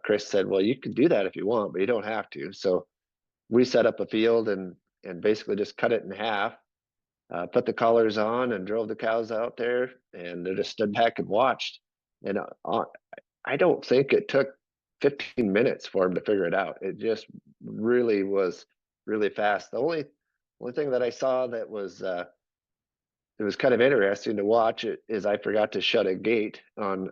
S3: Chris said, well, you can do that if you want, but you don't have to. So we set up a field and basically just cut it in half, put the collars on, and drove the cows out there, and they just stood back and watched. And I don't think it took 15 minutes for them to figure it out. It just really was really fast. The only thing that I saw that was it was kind of interesting to watch it is I forgot to shut a gate on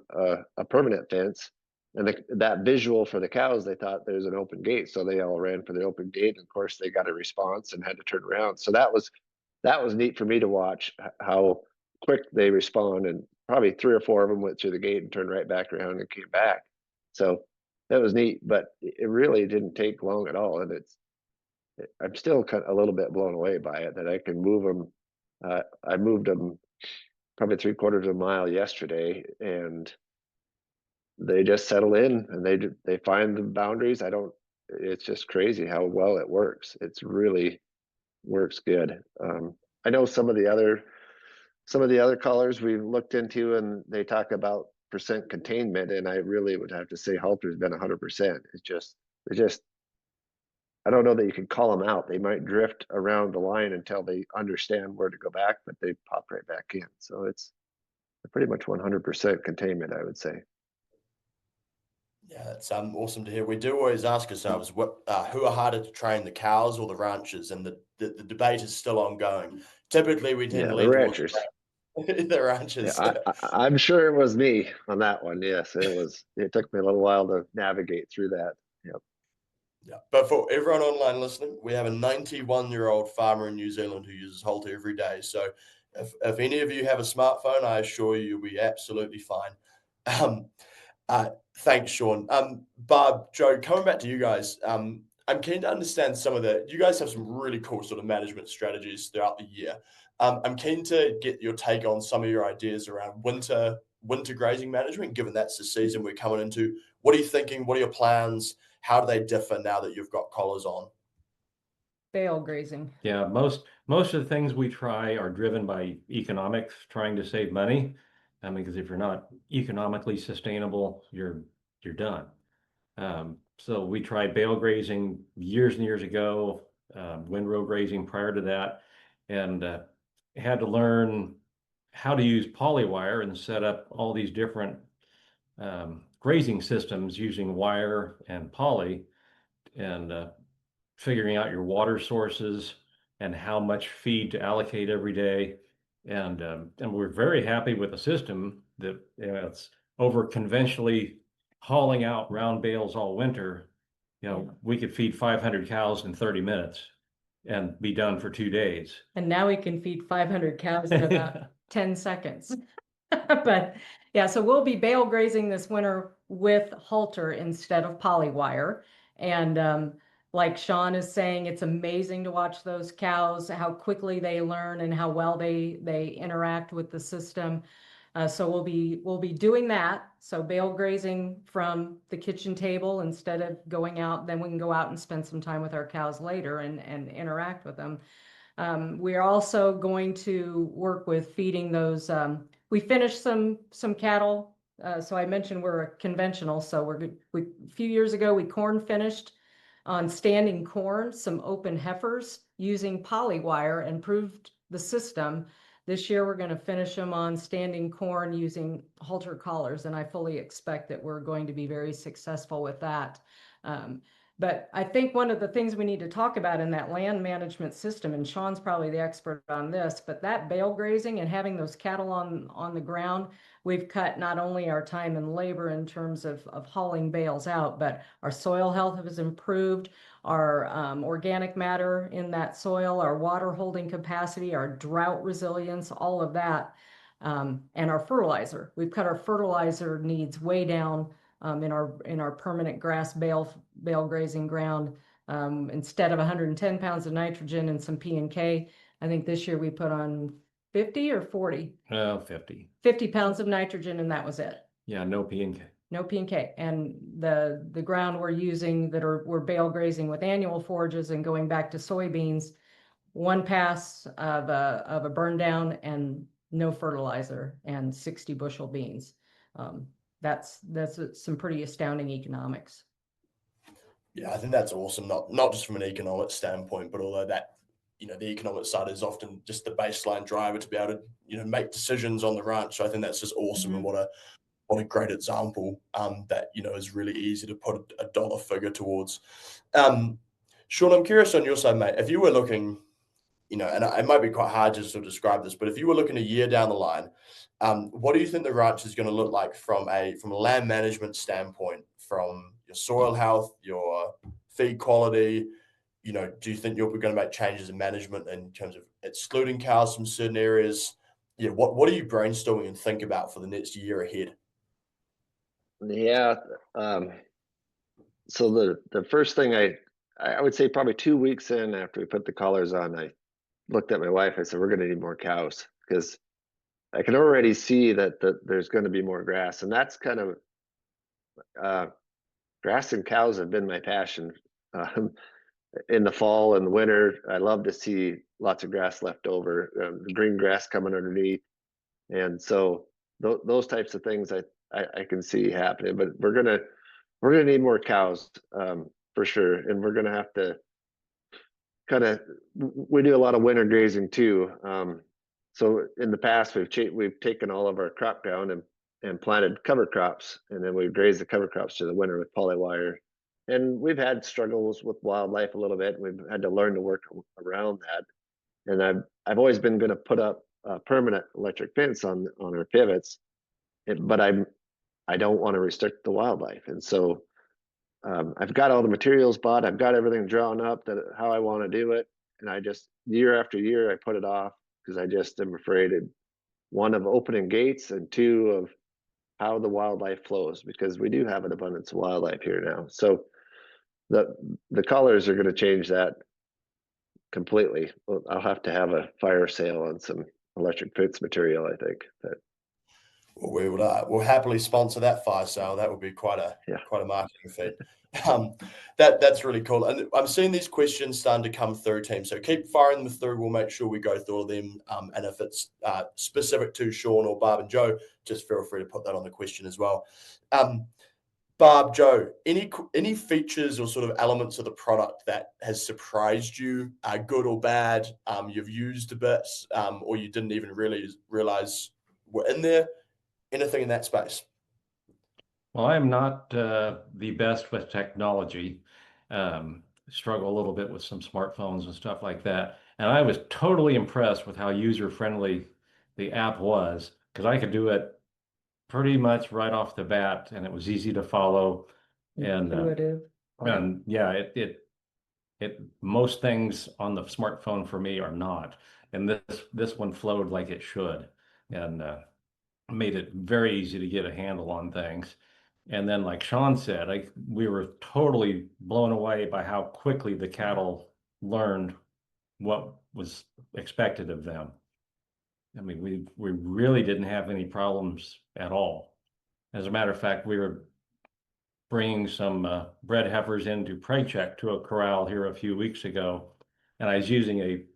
S3: a permanent fence, and that visual for the cows, they thought there's an open gate, so they all ran for the open gate. And of course, they got a response and had to turn around. So that was neat for me to watch how quick they respond. And probably 3 or 4 of them went through the gate and turned right back around and came back. So that was neat, but it really didn't take long at all. And I'm still kind of a little bit blown away by it that I can move them. I moved them probably 3/4 of a mile yesterday, and they just settle in and they find the boundaries. It's just crazy how well it works. It's really works good. I know some of the other colors we've looked into, and they talk about percent containment, and I really would have to say Halter's been 100%. They just I don't know that you can call them out. They might drift around the line until they understand where to go back, but they pop right back in. So it's pretty much 100% containment, I would say.
S1: Yeah, it's awesome to hear. We do always ask ourselves, who are harder to train, the cows or the ranchers? And the debate is still ongoing. Typically, we tend to
S3: The
S1: lean towards
S3: ranchers.
S1: the ranchers.
S3: Yeah, I'm sure it was me on that one. Yes, it was. It took me a little while to navigate through that. Yep.
S1: Yeah, but for everyone online listening, we have a 91-year-old farmer in New Zealand who uses Halter every day. So if any of you have a smartphone, I assure you you'll be absolutely fine. Thanks, Sean. Barb, Joe, coming back to you guys, I'm keen to understand you guys have some really cool sort of management strategies throughout the year. I'm keen to get your take on some of your ideas around winter grazing management, given that's the season we're coming into. What are you thinking? What are your plans? How do they differ now that you've got collars on?
S4: Bale grazing.
S5: Yeah, most of the things we try are driven by economics, trying to save money. Because if you're not economically sustainable, you're done. So we tried bale grazing years and years ago, windrow grazing prior to that, and had to learn how to use polywire and set up all these different grazing systems using wire and poly, and figuring out your water sources and how much feed to allocate every day. And we're very happy with the system that it's over conventionally hauling out round bales all winter. We could feed 500 cows in 30 minutes and be done for 2 days.
S4: And now we can feed 500 cows in about 10 seconds. But yeah, so we'll be bale grazing this winter with Halter instead of polywire. And like Sean is saying, it's amazing to watch those cows, how quickly they learn and how well they interact with the system. So we'll be doing that. So bale grazing from the kitchen table instead of going out. Then we can go out and spend some time with our cows later and interact with them. We are also going to work with feeding those. We finished some cattle. So I mentioned we're a conventional. So a few years ago we corn finished on standing corn, some open heifers using polywire, and proved the system. This year we're going to finish them on standing corn using Halter collars, and I fully expect that we're going to be very successful with that. But I think one of the things we need to talk about in that land management system, and Sean's probably the expert on this, but that bale grazing and having those cattle on the ground, we've cut not only our time and labor in terms of hauling bales out, but our soil health has improved, our organic matter in that soil, our water holding capacity, our drought resilience, all of that, and our fertilizer. We've cut our fertilizer needs way down in our permanent grass bale grazing ground. Instead of 110 pounds of nitrogen and some P and K, I think this year we put on 50 or 40,
S5: 50.
S4: 50 pounds of nitrogen, and that was it.
S5: Yeah, no P and K.
S4: No P and K. And the ground we're using we're bale grazing with annual forages and going back to soybeans, one pass of a burn down and no fertilizer and 60 bushel beans. That's some pretty astounding economics.
S1: Yeah, I think that's awesome. Not just from an economic standpoint, but although that, the economic side is often just the baseline driver to be able to, make decisions on the ranch. So I think that's just awesome. And what a great example that, is really easy to put a dollar figure towards. Sean, I'm curious on your side, mate, if you were looking, and it might be quite hard to sort of describe this, but if you were looking a year down the line, what do you think the ranch is going to look like from a land management standpoint, from your soil health, your feed quality? Do you think you're going to make changes in management in terms of excluding cows from certain areas? Yeah, what are you brainstorming and think about for the next year ahead?
S3: Yeah. So the first thing I would say probably 2 weeks in after we put the collars on, I looked at my wife. I said, we're going to need more cows, because I can already see that there's going to be more grass. And that's kind of grass and cows have been my passion. In the fall and the winter, I love to see lots of grass left over, the green grass coming underneath. And so those types of things I can see happening. But we're gonna need more cows, for sure, and we're gonna have to we do a lot of winter grazing too. So in the past, we've taken all of our crop down and planted cover crops, and then we've grazed the cover crops to the winter with polywire. And we've had struggles with wildlife a little bit. We've had to learn to work around that. And I've always been going to put up a permanent electric fence on our pivots, but I don't want to restrict the wildlife. And so I've got all the materials bought. I've got everything drawn up that how I want to do it. And I just, year after year, I put it off because I just am afraid of, one, of opening gates, and two, of how the wildlife flows, because we do have an abundance of wildlife here now. So the colors are going to change that completely. I'll have to have a fire sale on some electric fence material, I think.
S1: Well, we'll happily sponsor that fire sale. That would be quite a marketing feat. That's really cool. And I'm seeing these questions starting to come through, team. So keep firing them through. We'll make sure we go through all of them. And if it's specific to Sean or Barb and Joe, just feel free to put that on the question as well. Barb, Joe, any features or sort of elements of the product that has surprised you, good or bad, you've used a bit, or you didn't even really realize were in there? Anything in that space?
S5: Well, I am not the best with technology. Struggle a little bit with some smartphones and stuff like that. And I was totally impressed with how user-friendly the app was, because I could do it pretty much right off the bat, and it was easy to follow.
S4: Intuitive.
S5: And yeah, it most things on the smartphone for me are not. And this one flowed like it should, and made it very easy to get a handle on things. And then, like Sean said, we were totally blown away by how quickly the cattle learned what was expected of them. I mean, we really didn't have any problems at all. As a matter of fact, we were bringing some bred heifers into prey check to a corral here a few weeks ago, and I was using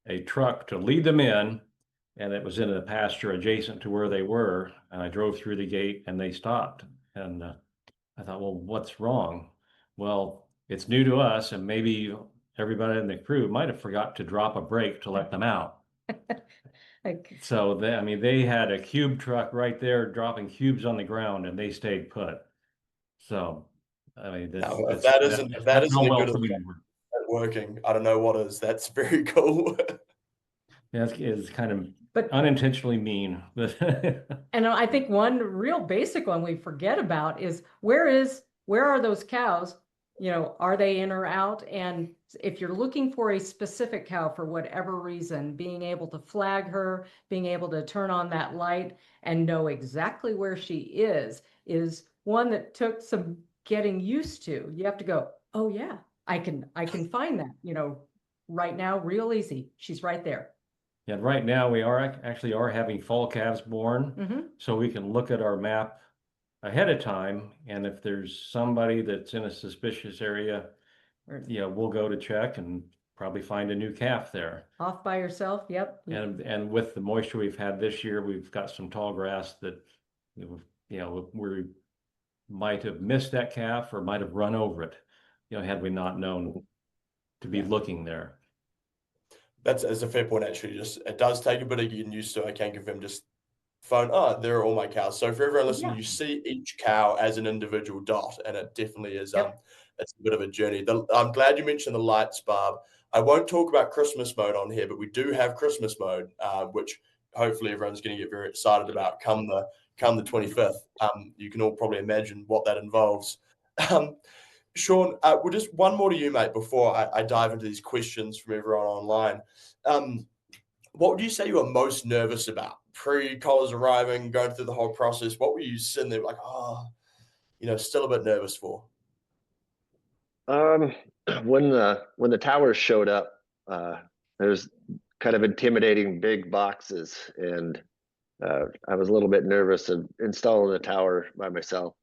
S5: a truck to lead them in, and it was in a pasture adjacent to where they were, and I drove through the gate and they stopped. And I thought, well, what's wrong? Well, it's new to us, and maybe everybody in the crew might have forgot to drop a brake to let them out. So they had a cube truck right there dropping cubes on the ground, and they stayed put. So I mean,
S1: if that isn't a good example at working, I don't know what is. That's very cool.
S5: Yeah, it's kind of unintentionally mean.
S4: And I think one real basic one we forget about is where are those cows? Are they in or out? And if you're looking for a specific cow for whatever reason, being able to flag her, being able to turn on that light and know exactly where she is one that took some getting used to. You have to go, oh yeah, I can find that, right now, real easy. She's right there.
S5: And right now we actually are having fall calves born, so we can look at our map ahead of time. And if there's somebody that's in a suspicious area, we'll go to check and probably find a new calf there.
S4: Off by yourself, yep.
S5: And with the moisture we've had this year, we've got some tall grass that, we might have missed that calf or might have run over it, had we not known to be looking there.
S1: That's a fair point, actually. Just it does take a bit of getting used to. I can confirm. Just phone. Oh, there are all my cows. So for everyone listening, you see each cow as an individual dot, and it definitely is. It's a bit of a journey. I'm glad you mentioned the lights, Barb. I won't talk about Christmas mode on here, but we do have Christmas mode, which hopefully everyone's going to get very excited about come the 25th. You can all probably imagine what that involves. Sean, well, just one more to you, mate, before I dive into these questions from everyone online. What would you say you were most nervous about? Pre-collars arriving, going through the whole process, what were you sitting there like, still a bit nervous for?
S3: When the towers showed up, there's kind of intimidating big boxes, and I was a little bit nervous of installing the tower by myself.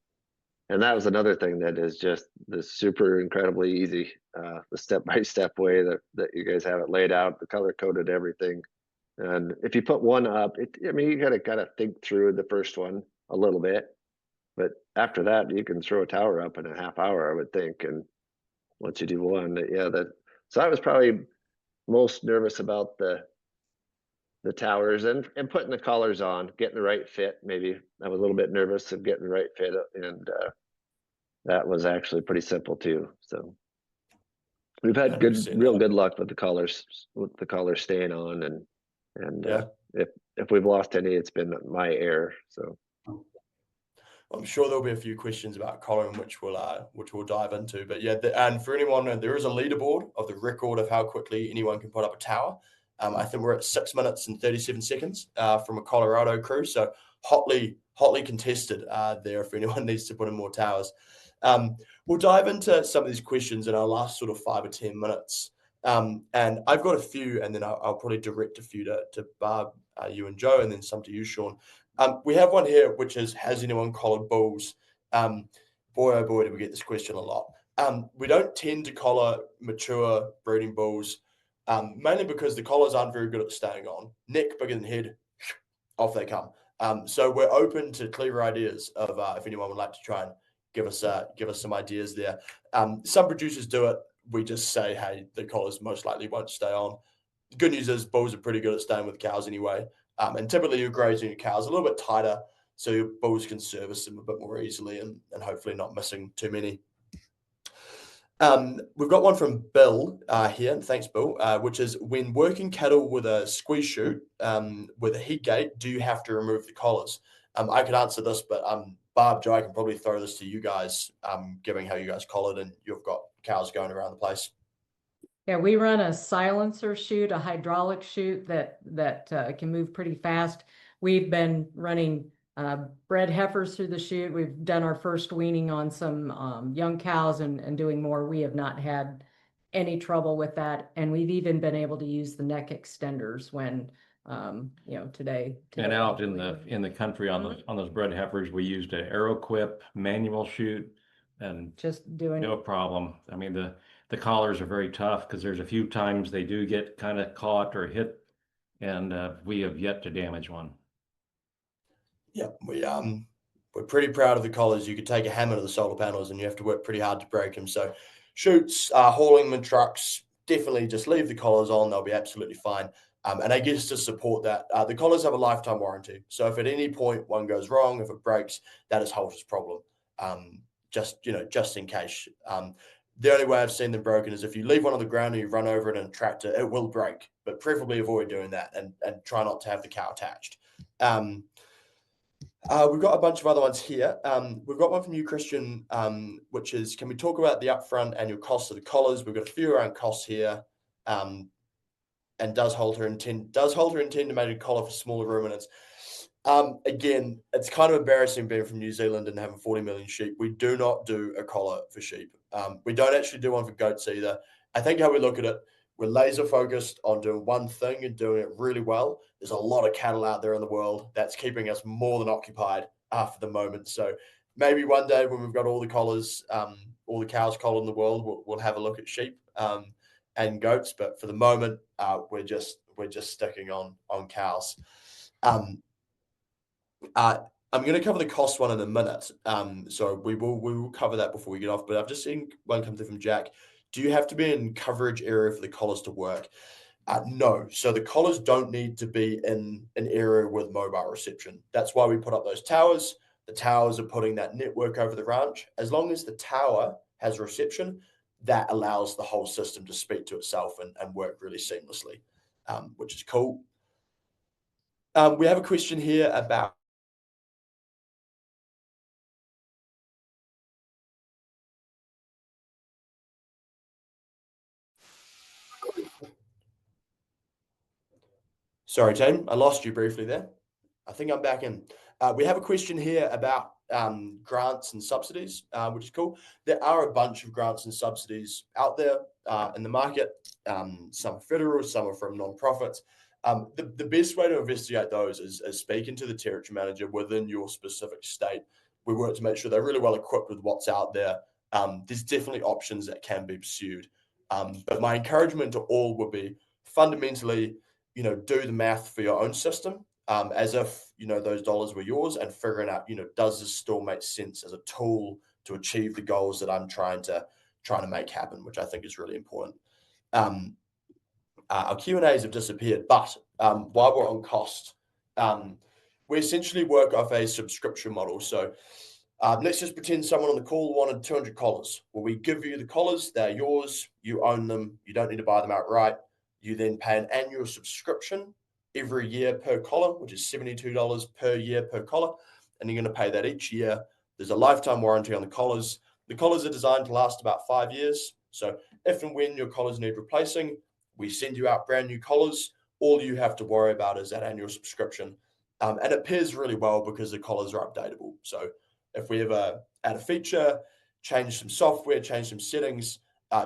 S3: And that was another thing that is just this super incredibly easy, the step-by-step way that you guys have it laid out, the color-coded everything. And if you put one up, you gotta think through the first one a little bit, but after that, you can throw a tower up in a half hour, I would think. And once you do one, so I was probably most nervous about the towers and putting the collars on, getting the right fit. Maybe I was a little bit nervous of getting the right fit, and that was actually pretty simple too. So we've had real good luck with the collars staying on, and if we've lost any, it's been my error. So
S1: I'm sure there'll be a few questions about collaring, which we'll dive into. But and for anyone, there is a leaderboard of the record of how quickly anyone can put up a tower. I think we're at 6 minutes and 37 seconds from a Colorado crew. So hotly contested there if anyone needs to put in more towers. We'll dive into some of these questions in our last sort of 5 or 10 minutes. And I've got a few, and then I'll probably direct a few to Barb, you and Joe, and then some to you, Sean. We have one here, which is, has anyone collared bulls? Boy, oh boy, do we get this question a lot. We don't tend to collar mature breeding bulls, mainly because the collars aren't very good at staying on. Neck bigger than head, off they come. So we're open to clever ideas of if anyone would like to try and give us some ideas there. Some producers do it. We just say, hey, the collars most likely won't stay on. The good news is bulls are pretty good at staying with cows anyway. And typically you're grazing your cows a little bit tighter so your bulls can service them a bit more easily and hopefully not missing too many. We've got one from Bill here, and thanks, Bill, which is, when working cattle with a squeeze chute with a heat gate, do you have to remove the collars? I could answer this, but Barb, Joe, I can probably throw this to you guys, given how you guys collared and you've got cows going around the place.
S4: Yeah, we run a silencer chute, a hydraulic chute that can move pretty fast. We've been running bred heifers through the chute. We've done our first weaning on some young cows and doing more. We have not had any trouble with that, and we've even been able to use the neck extenders when today.
S5: And out in the country on those bred heifers, we used an Aeroquip manual chute, and
S4: just doing
S5: no problem. I mean, the collars are very tough because there's a few times they do get kind of caught or hit, and we have yet to damage one.
S1: Yeah, we're pretty proud of the collars. You could take a hammer to the solar panels and you have to work pretty hard to break them. So chutes, hauling them in trucks, definitely just leave the collars on. They'll be absolutely fine. And I guess to support that, the collars have a lifetime warranty. So if at any point one goes wrong, if it breaks, that is Halter's problem. Just in case. The only way I've seen them broken is if you leave one on the ground and you run over it in a tractor, it will break, but preferably avoid doing that and try not to have the cow attached. We've got a bunch of other ones here. We've got one from you, Christian, which is, can we talk about the upfront annual cost of the collars? We've got a few around costs here. And does Halter intend to make a collar for smaller ruminants? Again, it's kind of embarrassing being from New Zealand and having 40 million sheep. We do not do a collar for sheep. We don't actually do one for goats either. I think how we look at it, We're laser focused on doing one thing and doing it really well. There's a lot of cattle out there in the world that's keeping us more than occupied for the moment. So maybe one day when we've got all the collars, all the cows collared in the world, we'll have a look at sheep and goats. But for the moment, we're just sticking on cows. I'm going to cover the cost one in a minute. So we will cover that before we get off. But I've just seen one come through from Jack. Do you have to be in coverage area for the collars to work? No. So the collars don't need to be in an area with mobile reception. That's why we put up those towers. The towers are putting that network over the ranch. As long as the tower has reception, that allows the whole system to speak to itself and work really seamlessly, which is cool. We have a question here about Sorry, team, I lost you briefly there. I think I'm back in. We have a question here about grants and subsidies, which is cool. There are a bunch of grants and subsidies out there in the market. Some are federal, some are from nonprofits. The best way to investigate those is speaking to the territory manager within your specific state. We work to make sure they're really well equipped with what's out there. There's definitely options that can be pursued. But my encouragement to all would be fundamentally, do the math for your own system, as if, those dollars were yours, and figuring out, does this still make sense as a tool to achieve the goals that I'm trying to make happen, which I think is really important. Our Q&As have disappeared, but while we're on cost, we essentially work off a subscription model. So let's just pretend someone on the call wanted 200 collars. Well, we give you the collars, they're yours, you own them, you don't need to buy them outright. You then pay an annual subscription every year per collar, which is $72 per year per collar, and you're going to pay that each year. There's a lifetime warranty on the collars. The collars are designed to last about 5 years. So if and when your collars need replacing, we send you out brand new collars. All you have to worry about is that annual subscription. And it pairs really well because the collars are updatable. So if we ever add a feature, change some software, change some settings,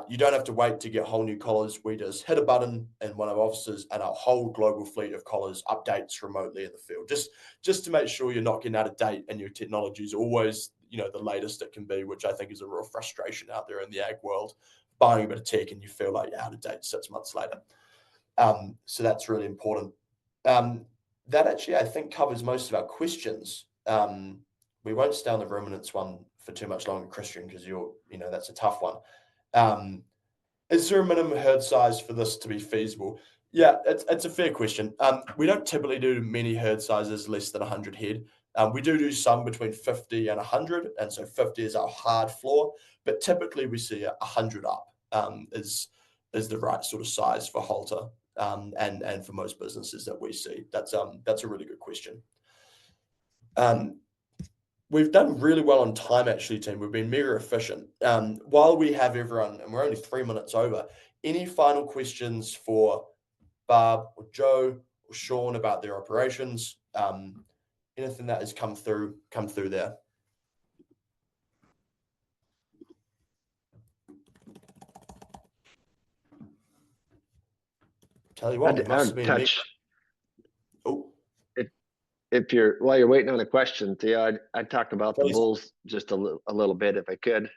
S1: you don't have to wait to get whole new collars. We just hit a button in one of our offices and our whole global fleet of collars updates remotely in the field, just to make sure you're not getting out of date and your technology is always, the latest it can be, which I think is a real frustration out there in the ag world, buying a bit of tech and you feel like you're out of date 6 months later. So that's really important. That actually, I think, covers most of our questions. We won't stay on the ruminants one for too much longer, Christian, because that's a tough one. Is there a minimum herd size for this to be feasible? Yeah, it's a fair question. We don't typically do many herd sizes less than 100 head. We do some between 50 and 100, and so 50 is our hard floor, but typically we see 100 up is the right sort of size for Halter, and for most businesses that we see. That's a really good question. We've done really well on time, actually, team. We've been mega efficient. While we have everyone, and we're only 3 minutes over, any final questions for Barb or Joe or Sean about their operations? Anything that has come through there? Tell you what, we must have been
S3: touch.
S1: Oh.
S3: While you're waiting on a question, Theo, I'd talk about
S1: Please.
S3: The bulls just a little bit if I could.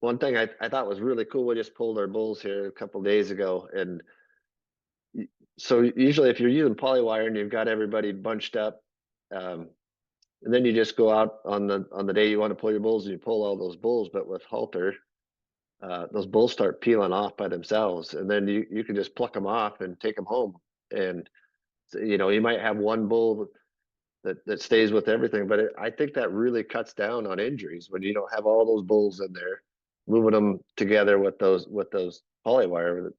S3: One thing I thought was really cool, we just pulled our bulls here a couple of days ago, and so usually if you're using polywire and you've got everybody bunched up, and then you just go out on the day you want to pull your bulls and you pull all those bulls, but with Halter, those bulls start peeling off by themselves, and then you can just pluck them off and take them home. And you might have one bull that stays with everything, but I think that really cuts down on injuries when you don't have all those bulls in there moving them together with those polywire.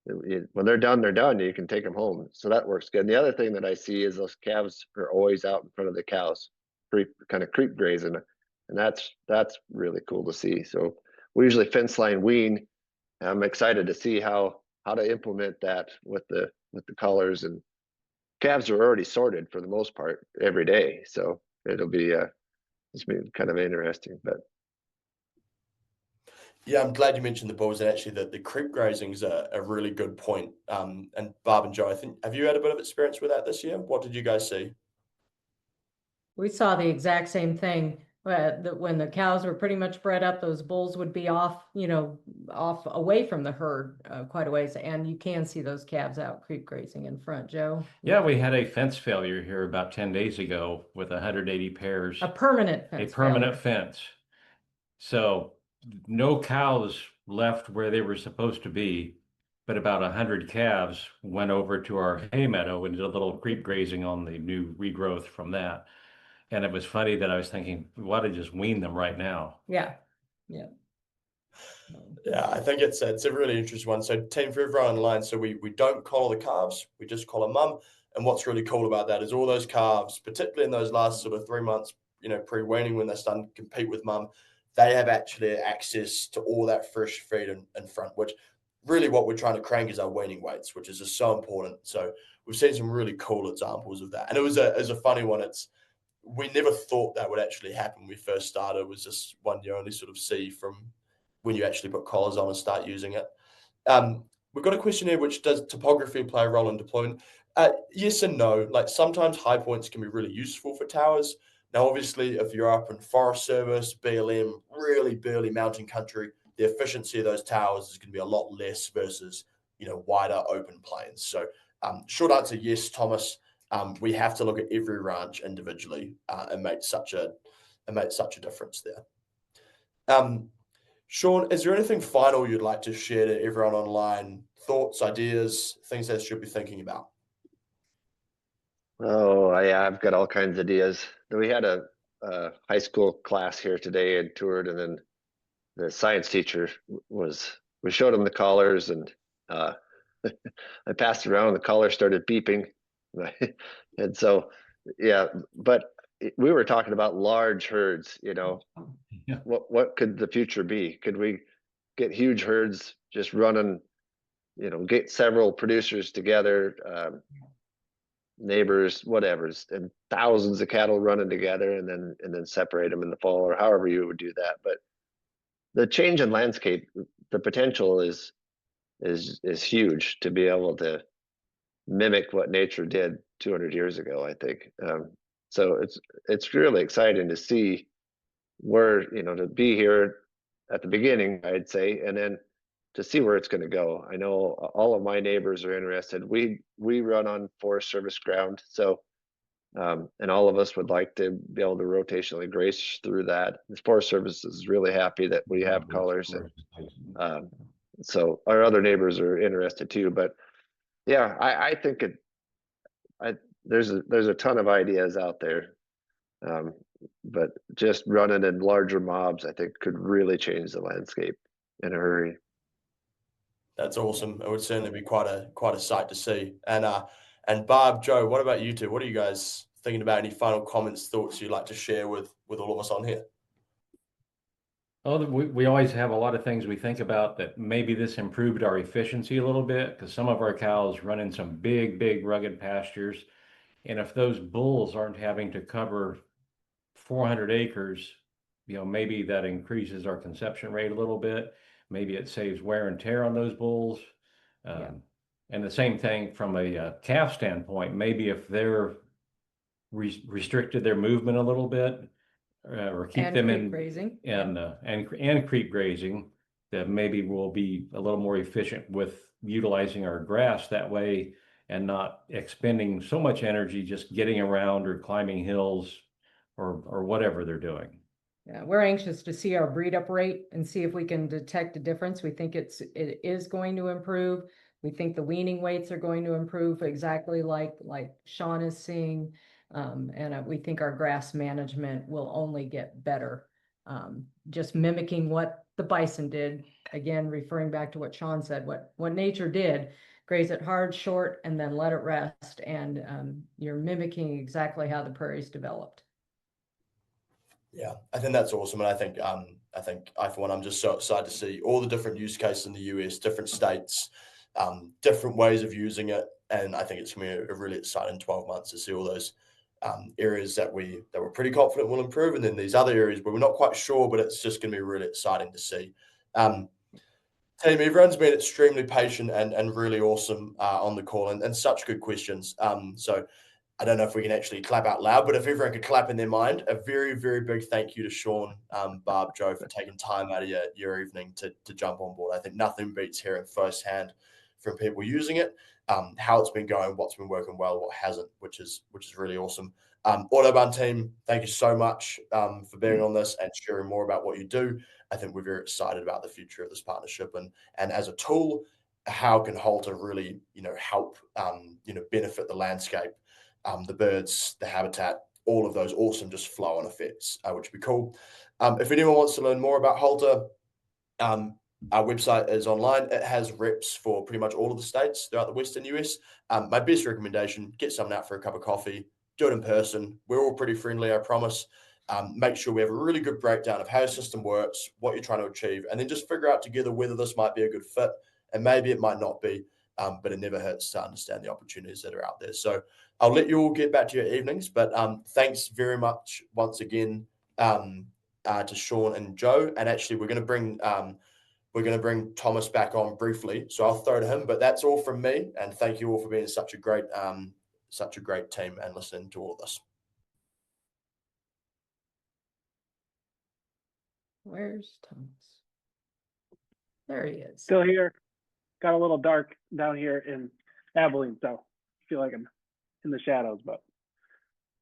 S3: When they're done, you can take them home. So that works good. And the other thing that I see is those calves are always out in front of the cows, kind of creep grazing, and that's really cool to see. So we usually fence line wean. I'm excited to see how to implement that with the collars, and calves are already sorted for the most part every day, so it'll be it's been kind of interesting. But
S1: Yeah, I'm glad you mentioned the bulls, and actually the creep grazing is a really good point. And Barb and Joe, I think, have you had a bit of experience with that this year? What did you guys see?
S4: We saw the exact same thing. That when the cows were pretty much bred up, those bulls would be off, off away from the herd quite a ways. And you can see those calves out creep grazing in front, Joe.
S5: Yeah, we had a fence failure here about 10 days ago with 180 pairs,
S4: A permanent
S5: a
S4: fence
S5: permanent
S4: failure.
S5: fence. So no cows left where they were supposed to be, but about 100 calves went over to our hay meadow and did a little creep grazing on the new regrowth from that. And it was funny that I was thinking, we ought to just wean them right now.
S4: Yeah, yeah.
S1: Yeah, I think it's a really interesting one. So, team for everyone online. So we don't collar the calves, we just collar mum. And what's really cool about that is all those calves, particularly in those last sort of 3 months, pre-weaning when they're starting to compete with mum, they have actually access to all that fresh feed in front, which really what we're trying to crank is our weaning weights, which is just so important. So we've seen some really cool examples of that. And it was a funny one. We never thought that would actually happen when we first started. It was just one you only sort of see from when you actually put collars on and start using it. We've got a question here, which does topography play a role in deployment? Yes and no. Like sometimes high points can be really useful for towers. Now, obviously, if you're up in Forest Service, BLM, really burly mountain country, the efficiency of those towers is going to be a lot less versus wider open plains. So, short answer, yes, Thomas. We have to look at every ranch individually and make such a difference there. Sean, is there anything final you'd like to share to everyone online? Thoughts, ideas, things they should be thinking about?
S3: Oh, I've got all kinds of ideas. We had a high school class here today and toured, and then the science teacher we showed them the collars, and uh, I passed it around, and the collar started beeping, and so yeah. But we were talking about large herds.
S5: Yeah.
S3: What could the future be? Could we get huge herds just running? Get several producers together, neighbors, whatever, and thousands of cattle running together, and then separate them in the fall, or however you would do that. But the change in landscape, the potential is huge to be able to mimic what nature did 200 years ago, I think. So it's really exciting to see where, to be here at the beginning, I'd say, and then to see where it's going to go. I know all of my neighbors are interested. We run on Forest Service ground, so and all of us would like to be able to rotationally graze through that. The Forest Service is really happy that we have collars, and so our other neighbors are interested too. But yeah, I think there's a ton of ideas out there, um, but just running in larger mobs, I think, could really change the landscape in a hurry.
S1: That's awesome. It would certainly be quite a sight to see. And Barb, Joe, what about you two? What are you guys thinking about? Any final comments, thoughts you'd like to share with all of us on here?
S5: Oh, we always have a lot of things we think about that maybe this improved our efficiency a little bit because some of our cows run in some big rugged pastures. And if those bulls aren't having to cover 400 acres, maybe that increases our conception rate a little bit. Maybe it saves wear and tear on those bulls.
S4: Yeah.
S5: And the same thing from a calf standpoint, maybe if they're restricted their movement a little bit, or keep
S4: And
S5: them
S4: creep
S5: in
S4: grazing.
S5: and creep grazing, that maybe we'll be a little more efficient with utilizing our grass that way and not expending so much energy just getting around or climbing hills or whatever they're doing.
S4: Yeah, we're anxious to see our breed up rate and see if we can detect a difference. We think it is going to improve. We think the weaning weights are going to improve exactly like Sean is seeing. And we think our grass management will only get better. Just mimicking what the bison did, again, referring back to what Sean said, what nature did, graze it hard, short, and then let it rest. And you're mimicking exactly how the prairies developed.
S1: Yeah, I think that's awesome, and I for one, I'm just so excited to see all the different use cases in the US, different states, different ways of using it, and I think it's going to be a really exciting 12 months to see all those areas that we're pretty confident will improve, and then these other areas where we're not quite sure, but it's just going to be really exciting to see. Team, everyone's been extremely patient and really awesome on the call and such good questions. So I don't know if we can actually clap out loud, but if everyone could clap in their mind, a very, very big thank you to Sean, Barb, Joe for taking time out of your evening to jump on board. I think nothing beats hearing firsthand from people using it, how it's been going, what's been working well, what hasn't, which is really awesome. Audubon team, thank you so much for being on this and sharing more about what you do. I think we're very excited about the future of this partnership and as a tool, how can Halter really, help, benefit the landscape, the birds, the habitat, all of those awesome just flow-on effects, which would be cool. If anyone wants to learn more about Halter, our website is online. It has reps for pretty much all of the states throughout the Western US. My best recommendation, get someone out for a cup of coffee, do it in person. We're all pretty friendly, I promise. Make sure we have a really good breakdown of how your system works, what you're trying to achieve, and then just figure out together whether this might be a good fit, and maybe it might not be, but it never hurts to understand the opportunities that are out there. So I'll let you all get back to your evenings, but thanks very much once again to Sean and Joe. And actually, we're going to bring Thomas back on briefly, so I'll throw to him. But that's all from me, and thank you all for being such a great team and listening to all of this.
S4: Where's Thomas? There he is.
S2: Still here. Got a little dark down here in Abilene, so I feel like I'm in the shadows. But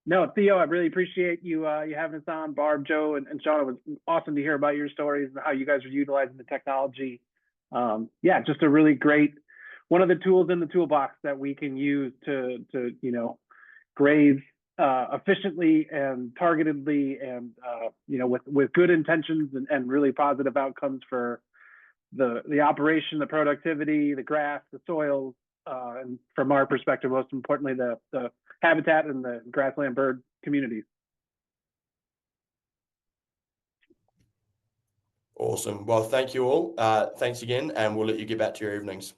S2: no, Theo, I really appreciate you having us on. Barb, Joe, and Sean, it was awesome to hear about your stories and how you guys are utilizing the technology. Just a really great one of the tools in the toolbox that we can use to graze efficiently and targetedly and with good intentions and really positive outcomes for the operation, the productivity, the grass, the soils, and from our perspective, most importantly, the habitat and the grassland bird communities.
S1: Awesome. Well, thank you all. Thanks again, and we'll let you get back to your evenings.